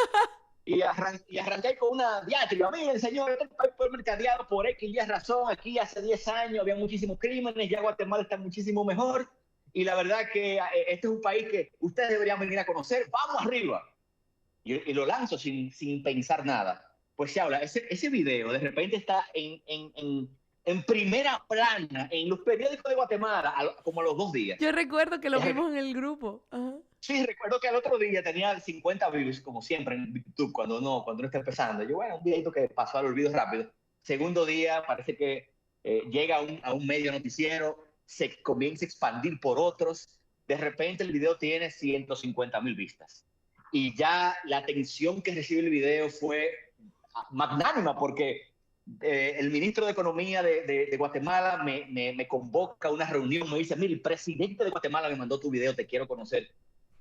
Y arranqué con una diatriba. Miren, señor, este país fue mercadeado por X y Y razón. Aquí hace 10 años había muchísimos crímenes, ya Guatemala está muchísimo mejor. Y la verdad que este es un país que ustedes deberían venir a conocer. ¡Vamos arriba! Y lo lanzo sin pensar nada. Pues se habla, ese video de repente está en primera plana en los periódicos de Guatemala como a los 2 días. Yo recuerdo que lo vimos en el grupo. Ajá. Sí, recuerdo que el otro día tenía 50 views, como siempre en YouTube, cuando uno está empezando. Yo, bueno, un videito que pasó al olvido rápido. Segundo día, parece que llega a un medio noticiero, se comienza a expandir por otros. De repente el video tiene 150.000 vistas. Y ya la atención que recibe el video fue magnánima, porque el ministro de Economía de Guatemala me convoca a una reunión, me dice, mira, el presidente de Guatemala me mandó tu video, te quiero conocer.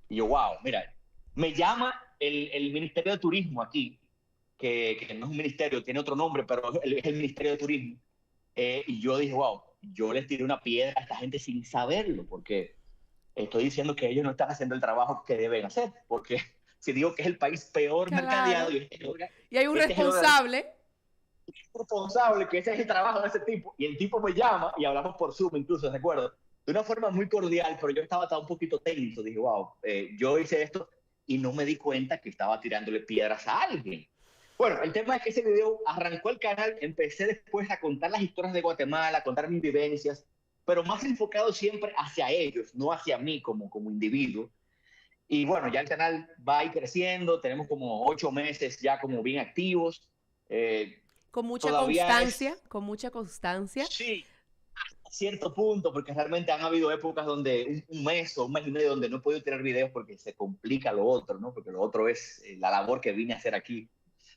Y yo, wow, mira, me llama el Ministerio de Turismo aquí, que no es un ministerio, tiene otro nombre, pero es el Ministerio de Turismo. Y yo dije, wow, yo les tiré una piedra a esta gente sin saberlo, porque estoy diciendo que ellos no están haciendo el trabajo que deben hacer, porque si digo que es el país peor mercadeado, Claro. Y hay un responsable. responsable, que ese es el trabajo de ese tipo. Y el tipo me llama y hablamos por Zoom, incluso, recuerdo, de una forma muy cordial, pero yo estaba tan un poquito tenso. Dije, wow, yo hice esto y no me di cuenta que estaba tirándole piedras a alguien. Bueno, el tema es que ese video arrancó el canal, empecé después a contar las historias de Guatemala, a contar mis vivencias, pero más enfocado siempre hacia ellos, no hacia mí como individuo. Y bueno, ya el canal va a ir creciendo, tenemos como 8 meses ya como bien activos. Eh, Todavía es, Con mucha constancia. sí, a cierto punto, porque realmente han habido épocas donde un mes o un mes y medio donde no he podido tirar videos porque se complica lo otro, ¿no? Porque lo otro es la labor que vine a hacer aquí.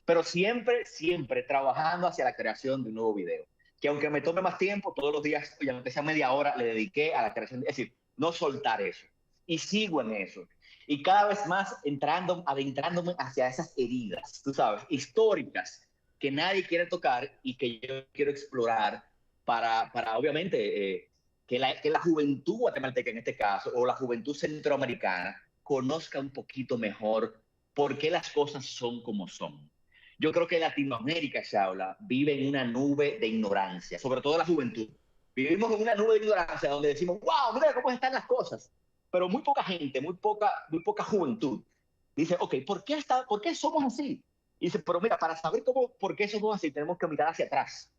Pero siempre, siempre trabajando hacia la creación de un nuevo video. Que aunque me tome más tiempo, todos los días, oye, aunque sea media hora, le dediqué a la creación. Es decir, no soltar eso. Y sigo en eso. Y cada vez más adentrándome hacia esas heridas, tú sabes, históricas, que nadie quiere tocar y que yo quiero explorar para obviamente, que la juventud guatemalteca en este caso, o la juventud centroamericana, conozca un poquito mejor por qué las cosas son como son. Yo creo que Latinoamérica, Shaula, vive en una nube de ignorancia, sobre todo la juventud. Vivimos en una nube de ignorancia donde decimos, wow, mira cómo están las cosas. Pero muy poca gente, muy poca juventud dice, ok, ¿por qué somos así? Y dice, pero mira, para saber por qué somos así, tenemos que mirar hacia atrás.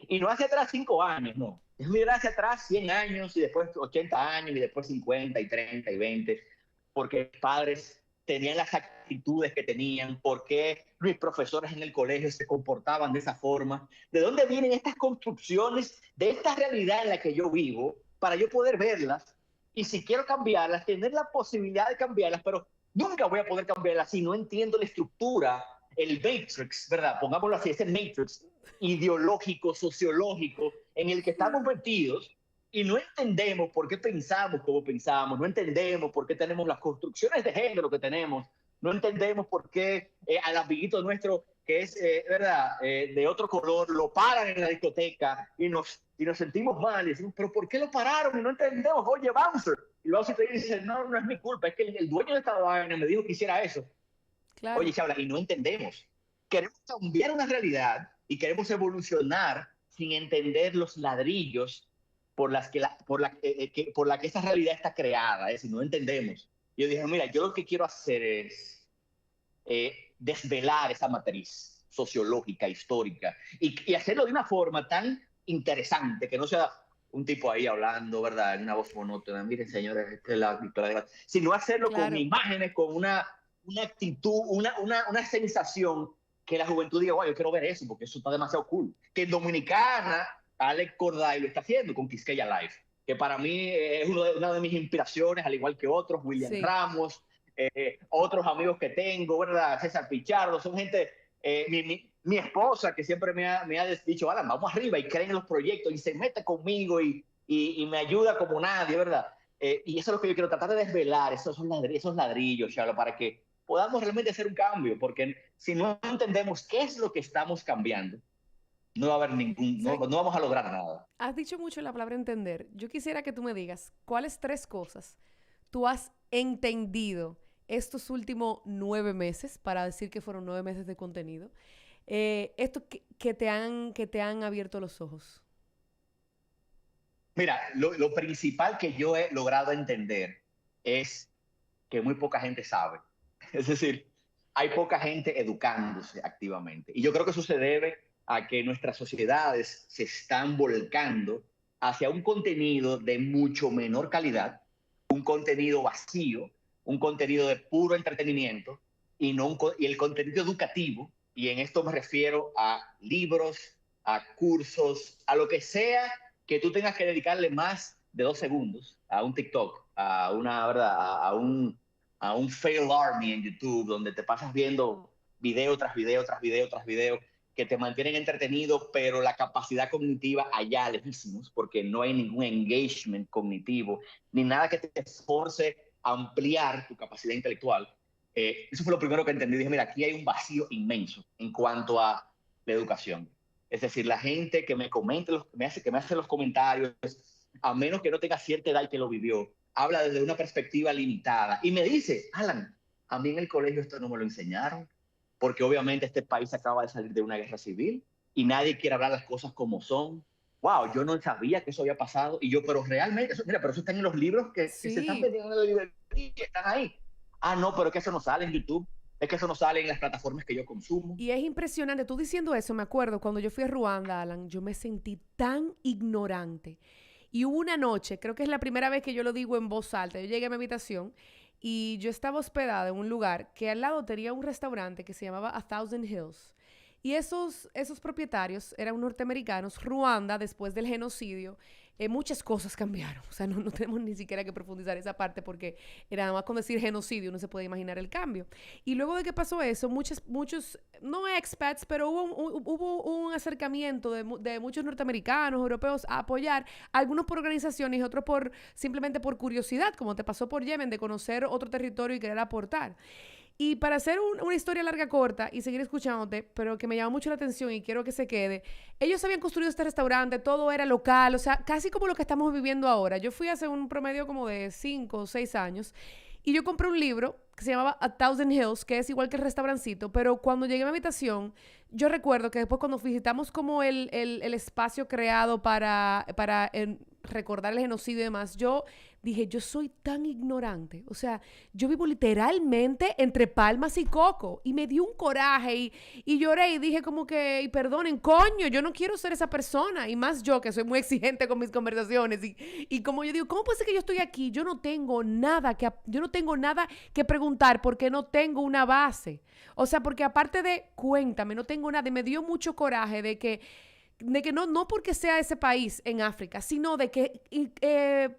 Y no hacia atrás 5 años, no. Es mirar hacia atrás 100 años y después 80 años y después 50 y 30 y 20, porque padres tenían las actitudes que tenían, por qué mis profesores en el colegio se comportaban de esa forma, de dónde vienen estas construcciones de esta realidad en la que yo vivo, para yo poder verlas y si quiero cambiarlas, tener la posibilidad de cambiarlas, pero nunca voy a poder cambiarlas si no entiendo la estructura, el matrix, ¿verdad? Pongámoslo así, ese matrix ideológico, sociológico, en el que estamos metidos y no entendemos por qué pensamos como pensamos, no entendemos por qué tenemos las construcciones de género que tenemos, no entendemos por qué al amiguito nuestro que es, ¿verdad?, de otro color, lo paran en la discoteca y nos sentimos mal y decimos, pero ¿por qué lo pararon? Y no entendemos, oye, Bouncer. Y el Bouncer te dice, no, no es mi culpa, es que el dueño de esta vaina me dijo que hiciera eso. Claro. Oye, Chabla, y no entendemos. Queremos cambiar una realidad y queremos evolucionar sin entender los ladrillos por la que esta realidad está creada. Es decir, no entendemos. Yo dije, mira, yo lo que quiero hacer es desvelar esa matriz sociológica, histórica, y hacerlo de una forma tan interesante, que no sea un tipo ahí hablando, ¿verdad? En una voz monótona, miren señores, esta es la victoria de la... Sino hacerlo con Claro. imágenes, con una actitud, una sensación que la juventud diga, wow, yo quiero ver eso, porque eso está demasiado cool. Que en Dominicana, Alex Corday lo está haciendo con Quisqueya Live, que para mí es una de mis inspiraciones, al igual que otros, William Sí. Ramos, otros amigos que tengo, ¿verdad? César Pichardo, son gente, mi esposa que siempre me ha dicho, Alan, vamos arriba y creen en los proyectos y se mete conmigo y me ayuda como nadie, ¿verdad? Y eso es lo que yo quiero tratar de desvelar, esos ladrillos, Charlo, para que podamos realmente hacer un cambio, porque si no entendemos qué es lo que estamos cambiando, no va a haber no vamos a lograr nada. Has dicho mucho la palabra entender. Yo quisiera que tú me digas cuáles 3 cosas tú has entendido estos últimos 9 meses, para decir que fueron 9 meses de contenido, esto que te han abierto los ojos. Mira, lo principal que yo he logrado entender es que muy poca gente sabe. Es decir, hay poca gente educándose activamente. Y yo creo que eso se debe a que nuestras sociedades se están volcando hacia un contenido de mucho menor calidad, un contenido vacío, un contenido de puro entretenimiento y, no y el contenido educativo, y en esto me refiero a libros, a cursos, a lo que sea que tú tengas que dedicarle más de 2 segundos a un TikTok, a una, ¿verdad? A un fail army en YouTube, donde te pasas viendo video tras video, tras video, tras video, que te mantienen entretenido, pero la capacidad cognitiva allá lejísimos, porque no hay ningún engagement cognitivo, ni nada que te esforce a ampliar tu capacidad intelectual. Eso fue lo primero que entendí. Dije, mira, aquí hay un vacío inmenso en cuanto a la educación. Es decir, la gente que me comenta, que me hace los comentarios, a menos que no tenga cierta edad y que lo vivió, habla desde una perspectiva limitada. Y me dice, Alan, a mí en el colegio esto no me lo enseñaron, porque obviamente este país acaba de salir de una guerra civil. y nadie quiere hablar las cosas como son. Wow, yo no sabía que eso había pasado. Y yo, pero realmente, eso, mira, pero eso está en los libros que se están Sí. vendiendo en la librería, que están ahí. Ah, no, pero es que eso no sale en YouTube, es que eso no sale en las plataformas que yo consumo. Y es impresionante, tú diciendo eso, me acuerdo, cuando yo fui a Ruanda, Alan, yo me sentí tan ignorante. Y hubo una noche, creo que es la primera vez que yo lo digo en voz alta, yo llegué a mi habitación y yo estaba hospedada en un lugar que al lado tenía un restaurante que se llamaba A Thousand Hills. Y esos propietarios eran norteamericanos. Ruanda, después del genocidio, muchas cosas cambiaron. O sea, no tenemos ni siquiera que profundizar esa parte porque era nada más con decir genocidio uno se puede imaginar el cambio. Y luego de que pasó eso, muchos no expats, pero hubo un acercamiento de muchos norteamericanos, europeos, a apoyar, algunos por organizaciones y otros simplemente por curiosidad, como te pasó por Yemen, de conocer otro territorio y querer aportar. Y para hacer una historia larga corta y seguir escuchándote, pero que me llama mucho la atención y quiero que se quede, ellos habían construido este restaurante, todo era local, o sea, casi como lo que estamos viviendo ahora. Yo fui hace un promedio como de 5 o 6 años y yo compré un libro que se llamaba A Thousand Hills, que es igual que el restaurancito, pero cuando llegué a mi habitación, yo recuerdo que después cuando visitamos como el espacio creado para recordar el genocidio y demás, yo dije, yo soy tan ignorante. O sea, yo vivo literalmente entre palmas y coco. Y me dio un coraje y lloré y dije como que, y perdonen, coño, yo no quiero ser esa persona. Y más yo, que soy muy exigente con mis conversaciones. Y como yo digo, ¿cómo puede ser que yo estoy aquí? Yo no tengo nada que preguntar porque no tengo una base. O sea, porque aparte de, cuéntame, no tengo nada. Y me dio mucho coraje de que no porque sea ese país en África, sino de que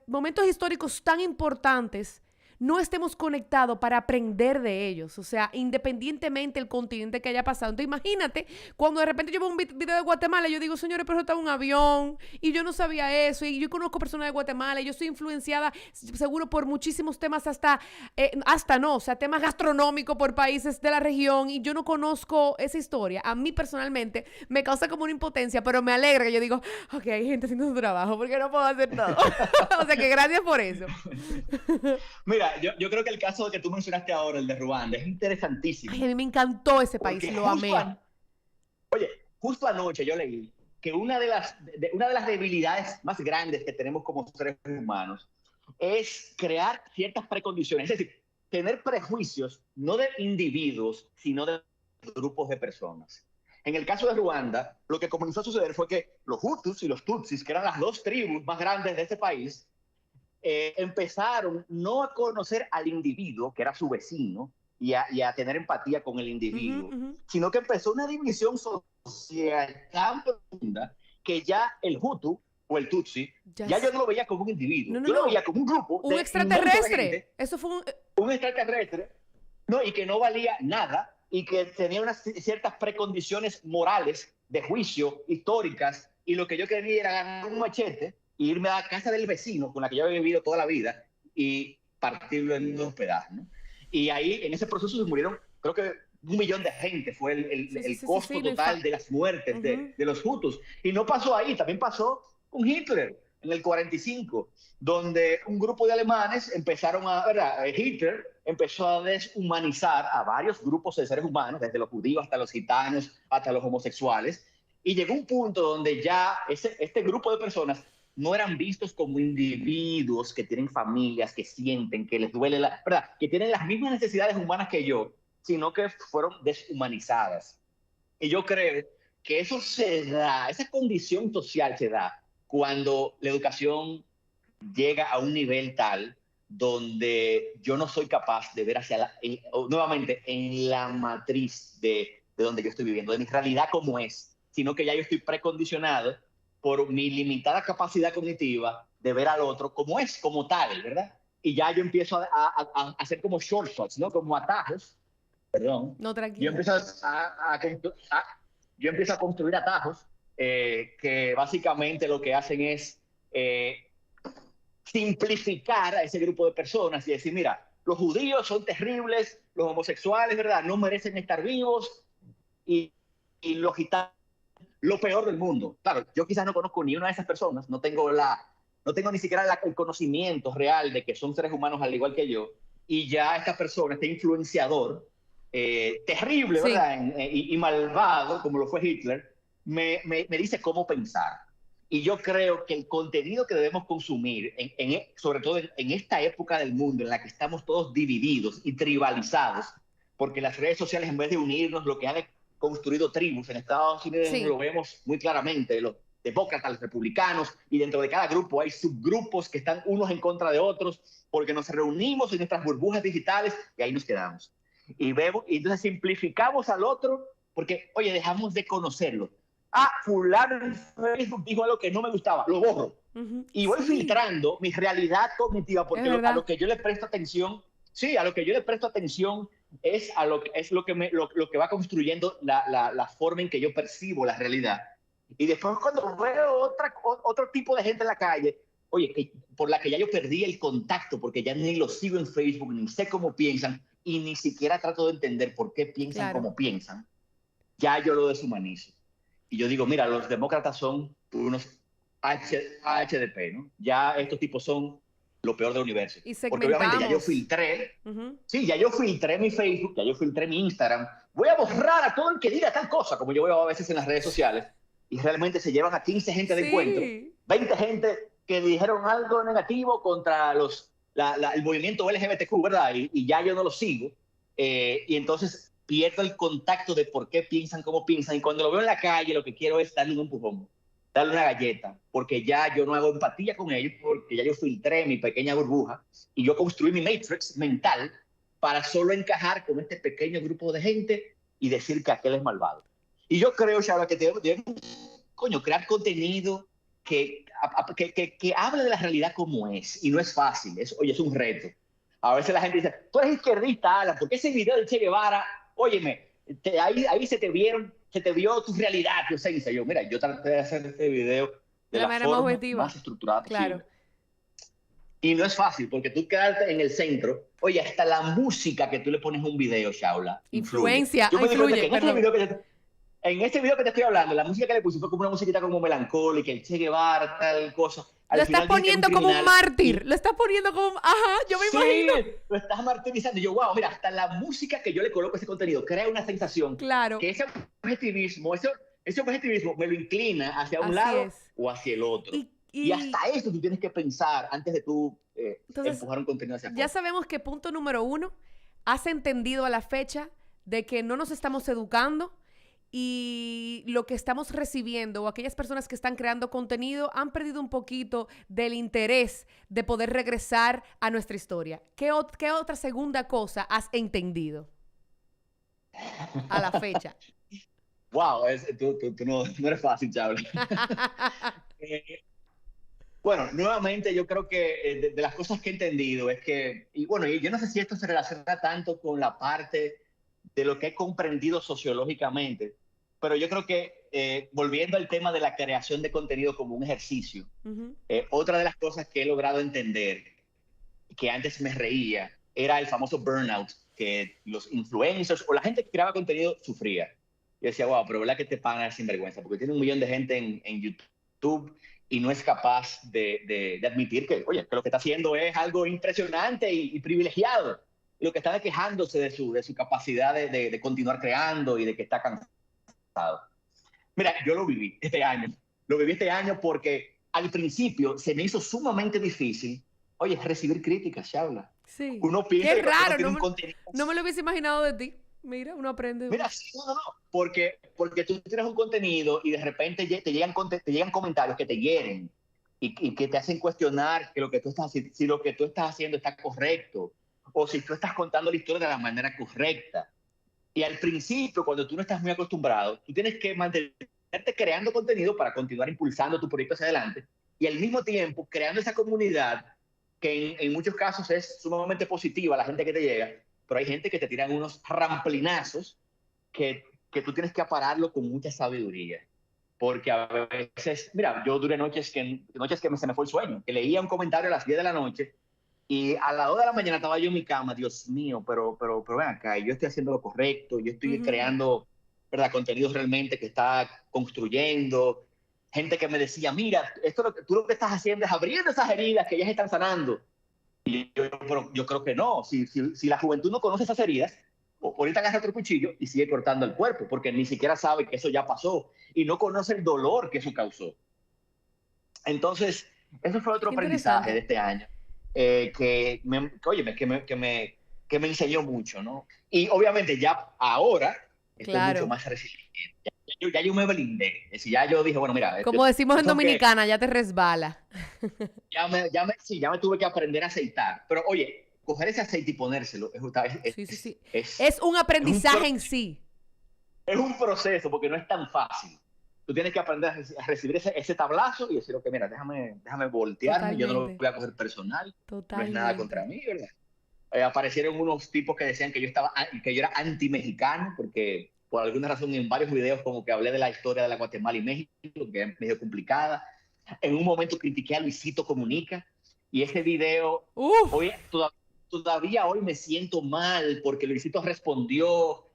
momentos históricos tan importantes no estemos conectados para aprender de ellos. O sea, independientemente del continente que haya pasado. Entonces, imagínate, cuando de repente yo veo un video de Guatemala, yo digo, señores, pero eso estaba en un avión, y yo no sabía eso, y yo conozco personas de Guatemala, y yo estoy influenciada, seguro, por muchísimos temas o sea, temas gastronómicos por países de la región, y yo no conozco esa historia. A mí, personalmente, me causa como una impotencia, pero me alegra que yo digo, ok, hay gente haciendo su trabajo, porque no puedo hacer todo. O sea, que gracias por eso. Mira, yo creo que el caso que tú mencionaste ahora, el de Ruanda, es Ay, interesantísimo. a mí me encantó ese país, Porque lo amé. justo anoche yo leí que una de las debilidades más grandes que tenemos como seres humanos es crear ciertas precondiciones, es decir, tener prejuicios no de individuos, sino de grupos de personas. En el caso de Ruanda, lo que comenzó a suceder fue que los Hutus y los Tutsis, que eran las dos tribus más grandes de ese país, empezaron no a conocer al individuo, que era su vecino, y a tener empatía con el Ujú, individuo, ujú. sino que empezó una división social tan profunda que ya el Hutu o el Tutsi, Ya ya yo sé. no lo veía como un individuo, No, no, yo lo veía no. como un grupo Un de inmenso de extraterrestre. gente, Eso fue un extraterrestre, ¿no? Y que no valía nada y que tenía unas ciertas precondiciones morales de juicio históricas, y lo que yo quería era agarrar un machete e irme a la casa del vecino con la que yo había vivido toda la vida y partirlo en dos pedazos, ¿no? Y ahí en ese proceso se murieron, creo que 1 millón de gente fue Sí, sí, el sí, sí, costo sí. total de las muertes Ujú. de los Hutus. Y no pasó ahí, también pasó con Hitler en el 45, donde un grupo de alemanes empezaron ¿verdad? Hitler empezó a deshumanizar a varios grupos de seres humanos, desde los judíos hasta los gitanos, hasta los homosexuales, y llegó un punto donde ya este grupo de personas no eran vistos como individuos que tienen familias, que sienten, que les duele, ¿verdad? Que tienen las mismas necesidades humanas que yo, sino que fueron deshumanizadas. Y yo creo que eso se da, esa condición social se da cuando la educación llega a un nivel tal donde yo no soy capaz de ver nuevamente en la matriz de donde yo estoy viviendo, de mi realidad como es, sino que ya yo estoy precondicionado por mi limitada capacidad cognitiva de ver al otro como es, como tal, ¿verdad? Y ya yo empiezo a hacer como shortcuts, ¿no? Como atajos, perdón. No, Yo tranquilo. empiezo yo empiezo a construir atajos que básicamente lo que hacen es simplificar a ese grupo de personas y decir, mira, los judíos son terribles, los homosexuales, ¿verdad? No merecen estar vivos, y, y los gitanos, lo peor del mundo. Claro, yo quizás no conozco ni una de esas personas, no tengo ni siquiera el conocimiento real de que son seres humanos al igual que yo, y ya esta persona, este influenciador, terrible, Sí. ¿verdad? Y malvado, como lo fue Hitler, me dice cómo pensar. Y yo creo que el contenido que debemos consumir, sobre todo en esta época del mundo en la que estamos todos divididos y tribalizados, porque las redes sociales, en vez de unirnos, lo que han construido tribus. En Estados Unidos Sí. lo vemos muy claramente, los demócratas, los republicanos, y dentro de cada grupo hay subgrupos que están unos en contra de otros, porque nos reunimos en nuestras burbujas digitales y ahí nos quedamos. Y vemos, y entonces simplificamos al otro, porque, oye, dejamos de conocerlo. Ah, fulano en Facebook dijo algo que no me gustaba, lo borro. Y voy filtrando mi realidad cognitiva, porque a lo que yo le presto atención, sí, a lo que yo le presto atención es lo que va construyendo la forma en que yo percibo la realidad. Y después cuando veo otro tipo de gente en la calle, oye, por la que ya yo perdí el contacto, porque ya ni lo sigo en Facebook, ni sé cómo piensan, y ni siquiera trato de entender por qué piensan como piensan, ya yo lo deshumanizo. Y yo digo, mira, los demócratas son unos HDP, ¿no? Ya estos tipos son lo peor del universo. Y segmentamos. Porque obviamente ya yo filtré, sí, ya yo filtré mi Facebook, ya yo filtré mi Instagram. Voy a borrar a todo el que diga tal cosa, como yo veo a veces en las redes sociales, y realmente se llevan a 15 gente de encuentro, 20 gente que dijeron algo negativo contra el movimiento LGBTQ, ¿verdad? Y ya yo no lo sigo. Y entonces pierdo el contacto de por qué piensan, cómo piensan, y cuando lo veo en la calle lo que quiero es darle un empujón, darle una galleta, porque ya yo no hago empatía con ellos, porque ya yo filtré mi pequeña burbuja y yo construí mi matrix mental para solo encajar con este pequeño grupo de gente y decir que aquel es malvado. Y yo creo, Shaula, que debemos, crear contenido que hable de la realidad como es, y no es fácil, oye, es un reto. A veces la gente dice, tú eres izquierdista, Alan, porque ese video de Che Guevara, óyeme, ahí se te vio tu realidad, tu esencia. Yo, mira, yo traté de hacer este video de la forma más estructurada posible. Y no es fácil, porque tú quedarte en el centro, oye, hasta la música que tú le pones a un video, Shaula, influencia. Yo me di cuenta que en este video que te estoy hablando, la música que le puse fue como una musiquita como melancólica, el Che Guevara, tal cosa. Lo estás poniendo como un mártir. Lo estás poniendo como yo me imagino. Lo estás martirizando. Y yo, wow, mira, hasta la música que yo le coloco a ese contenido crea una sensación. Claro. Que ese objetivismo me lo inclina hacia un lado o hacia el otro. Y hasta eso tú tienes que pensar antes de tú empujar un contenido hacia afuera. Ya sabemos que punto número 1, has entendido a la fecha de que no nos estamos educando, y lo que estamos recibiendo, o aquellas personas que están creando contenido, han perdido un poquito del interés de poder regresar a nuestra historia. ¿Qué otra segunda cosa has entendido a la fecha? Wow, tú no eres fácil, Chabla. Bueno, nuevamente yo creo que de las cosas que he entendido es que, y bueno, yo no sé si esto se relaciona tanto con la parte de lo que he comprendido sociológicamente, pero yo creo que volviendo al tema de la creación de contenido como un ejercicio, otra de las cosas que he logrado entender, que antes me reía, era el famoso burnout que los influencers o la gente que creaba contenido sufría. Yo decía, wow, pero ¿verdad que te pagan sin vergüenza? Porque tiene 1 millón de gente en YouTube y no es capaz de admitir que, oye, que lo que está haciendo es algo impresionante y privilegiado. Y lo que está quejándose de su capacidad de continuar creando y de que está cansado. Mira, yo lo viví este año. Lo viví este año porque al principio se me hizo sumamente difícil, oye, recibir críticas, Shaula. Sí. Uno piensa qué raro, que no me lo hubiese imaginado de ti. Mira, uno aprende. Mira, no, porque tú tienes un contenido y de repente te llegan comentarios que te hieren y que te hacen cuestionar que lo que tú estás haciendo, si lo que tú estás haciendo está correcto o si tú estás contando la historia de la manera correcta. Y al principio, cuando tú no estás muy acostumbrado, tú tienes que mantenerte creando contenido para continuar impulsando tu proyecto hacia adelante y al mismo tiempo creando esa comunidad que en muchos casos es sumamente positiva, la gente que te llega, pero hay gente que te tiran unos ramplinazos que tú tienes que apararlo con mucha sabiduría. Porque a veces, mira, yo duré noches que se me fue el sueño, que leía un comentario a las 10 de la noche y a las 2 de la mañana estaba yo en mi cama, Dios mío, pero ven acá, yo estoy haciendo lo correcto, yo estoy creando, ¿verdad?, contenido realmente que está construyendo. Gente que me decía, mira, tú lo que estás haciendo es abriendo esas heridas que ya se están sanando. Y yo creo que no. Si la juventud no conoce esas heridas, o ahorita agarra otro cuchillo y sigue cortando el cuerpo, porque ni siquiera sabe que eso ya pasó y no conoce el dolor que eso causó. Entonces, eso fue otro aprendizaje de este año, que me enseñó mucho, ¿no? Y obviamente ya ahora estoy mucho más resiliente. Ya yo me blindé. Es decir, ya yo dije, bueno, mira. Como decimos en Dominicana, ya te resbala. Sí, ya me tuve que aprender a aceitar. Pero oye, coger ese aceite y ponérselo sí. Es un aprendizaje en sí. Es un proceso porque no es tan fácil. Tú tienes que aprender a recibir ese tablazo y decir, ok, mira, déjame voltearme. Totalmente. Yo no lo voy a coger personal. Totalmente. No es nada contra mí, ¿verdad? Aparecieron unos tipos que decían que yo era anti-mexicano porque por alguna razón en varios videos como que hablé de la historia de la Guatemala y México, que es medio complicada. En un momento critiqué a Luisito Comunica y ese video, hoy, todavía hoy me siento mal porque Luisito respondió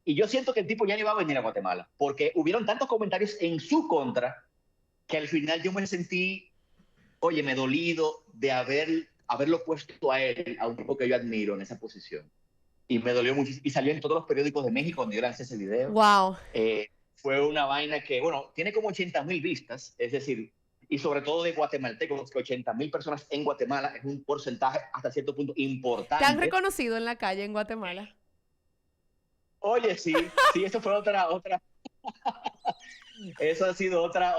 y yo siento que el tipo ya no iba a venir a Guatemala porque hubieron tantos comentarios en su contra que al final yo me sentí, oye, me dolido de haberlo puesto a él, a un tipo que yo admiro en esa posición. Y me dolió muchísimo. Y salió en todos los periódicos de México cuando yo lancé ese video. ¡Wow! Fue una vaina que, bueno, tiene como 80,000 vistas, es decir, y sobre todo de guatemaltecos, que 80,000 personas en Guatemala es un porcentaje hasta cierto punto importante. ¿Te han reconocido en la calle en Guatemala? Oye, sí, eso fue otra. Eso ha sido otra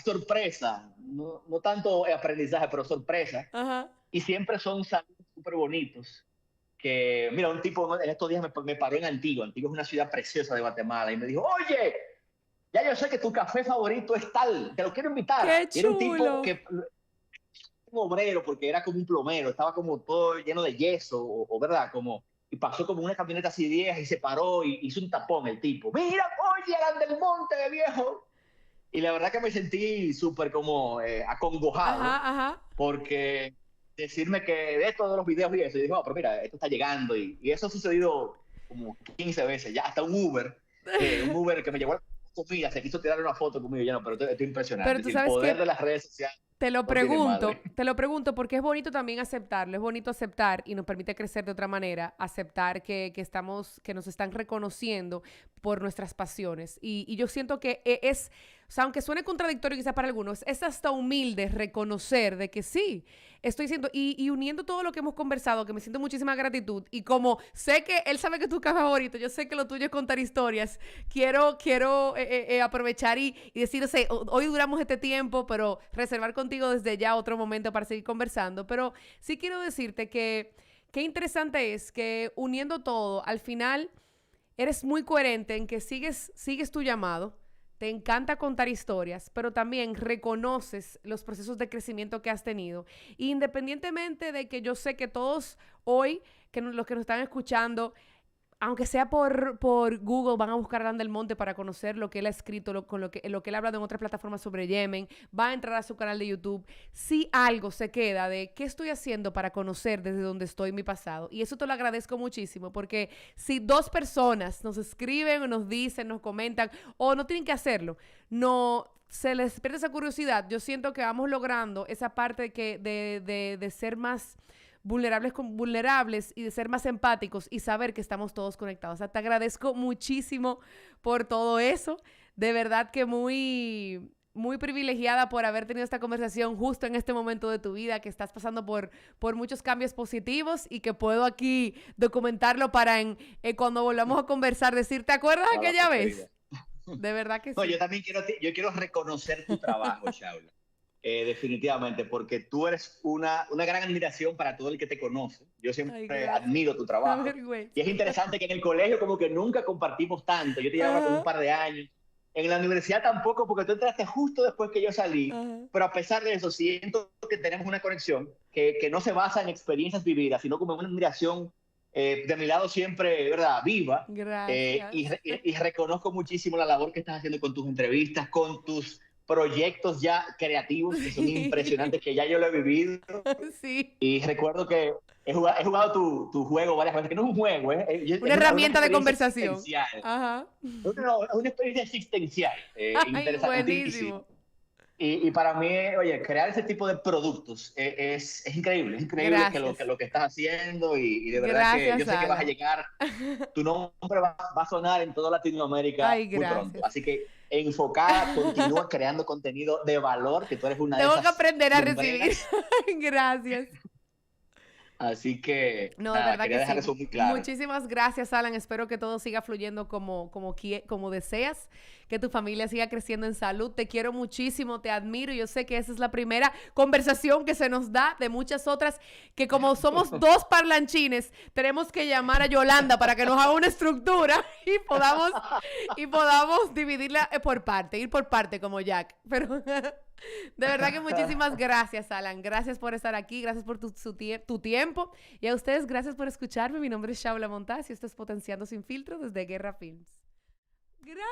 sorpresa. No tanto aprendizaje, pero sorpresa. Ajá. Y siempre son saludos súper bonitos. Que, mira, un tipo en estos días me paró en Antigua. Antigua es una ciudad preciosa de Guatemala. Y me dijo, oye, ya yo sé que tu café favorito es tal. Te lo quiero invitar. ¡Qué chulo! Y era un tipo que... Un obrero, porque era como un plomero. Estaba como todo lleno de yeso, o ¿verdad? Como... Y pasó como una camioneta así vieja y se paró y hizo un tapón el tipo. Mira, oye, Alan del Monte, viejo. Y la verdad que me sentí súper como acongojado. Ajá. Porque decirme que de todos los videos y eso, y digo, pero mira, esto está llegando. Y eso ha sucedido como 15 veces. Ya hasta un Uber que me llevó a la comida, se quiso tirar una foto conmigo. Ya no, pero estoy impresionante. Pero tú sabes el poder de las redes sociales. Te lo pregunto porque es bonito también aceptarlo, es bonito aceptar y nos permite crecer de otra manera, aceptar que nos están reconociendo por nuestras pasiones. Y yo siento que o sea, aunque suene contradictorio quizás para algunos, es hasta humilde reconocer de que sí, estoy siendo, y uniendo todo lo que hemos conversado, que me siento muchísima gratitud, y como sé que él sabe que es tu café favorito, yo sé que lo tuyo es contar historias, quiero aprovechar y decir, o sea, hoy duramos este tiempo, pero reservar contigo desde ya otro momento para seguir conversando, pero sí quiero decirte que qué interesante es que uniendo todo, al final eres muy coherente en que sigues tu llamado. Te encanta contar historias, pero también reconoces los procesos de crecimiento que has tenido. Independientemente de que yo sé que todos hoy, los que nos están escuchando, aunque sea por Google, van a buscar a Alan del Monte para conocer lo que él ha escrito, lo que él ha hablado en otras plataformas sobre Yemen, va a entrar a su canal de YouTube. Si algo se queda de qué estoy haciendo para conocer desde donde estoy mi pasado. Y eso te lo agradezco muchísimo, porque si 2 personas nos escriben o nos dicen, nos comentan, o no tienen que hacerlo, no se les pierde esa curiosidad, yo siento que vamos logrando esa parte de ser más vulnerables y de ser más empáticos y saber que estamos todos conectados. O sea, te agradezco muchísimo por todo eso. De verdad que muy, muy privilegiada por haber tenido esta conversación justo en este momento de tu vida, que estás pasando por muchos cambios positivos y que puedo aquí documentarlo para cuando volvamos a conversar, decir, ¿te acuerdas de aquella vez? De verdad que sí. No, yo también quiero reconocer tu trabajo, Shaula. Definitivamente, porque tú eres una gran admiración para todo el que te conoce. Yo siempre admiro tu trabajo. Y es interesante que en el colegio como que nunca compartimos tanto. Yo te llevaba con un par de años. En la universidad tampoco, porque tú entraste justo después que yo salí. Pero a pesar de eso, siento que tenemos una conexión que no se basa en experiencias vividas, sino como en una admiración de mi lado siempre, ¿verdad? Viva. Gracias. Y reconozco muchísimo la labor que estás haciendo con tus entrevistas, con tus proyectos ya creativos que son impresionantes, que ya yo lo he vivido. Sí. Y recuerdo que he jugado tu juego varias veces, que no es un juego, una herramienta de conversación. Ajá. Una experiencia existencial. Interesantísima. Y para mí, oye, crear ese tipo de productos es increíble. Es increíble Gracias. lo que estás haciendo y de verdad que yo Gracias, sé que vas a Alan. llegar, tu nombre va a sonar en toda Latinoamérica Ay, muy pronto. gracias. Así que enfocada, continúa creando contenido de valor, que tú eres una de Tengo que esas aprender a recibir. lumbreras. Gracias. Así que, No, de nada, verdad quería que dejar sí. eso muy claro. Muchísimas gracias, Alan. Espero que todo siga fluyendo como deseas, que tu familia siga creciendo en salud. Te quiero muchísimo, te admiro. Yo sé que esa es la primera conversación que se nos da de muchas otras, que como somos dos parlanchines, tenemos que llamar a Yolanda para que nos haga una estructura y podamos dividirla ir por parte como Jack. Pero de verdad que muchísimas gracias, Alan. Gracias por estar aquí, gracias por tu tiempo. Y a ustedes, gracias por escucharme. Mi nombre es Shaula Montaz y esto es Potenciando Sin Filtro desde Guerra Films. Gracias,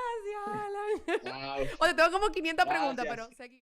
Alan. Wow, Oye, tengo como 500 preguntas, pero gracias. seguimos.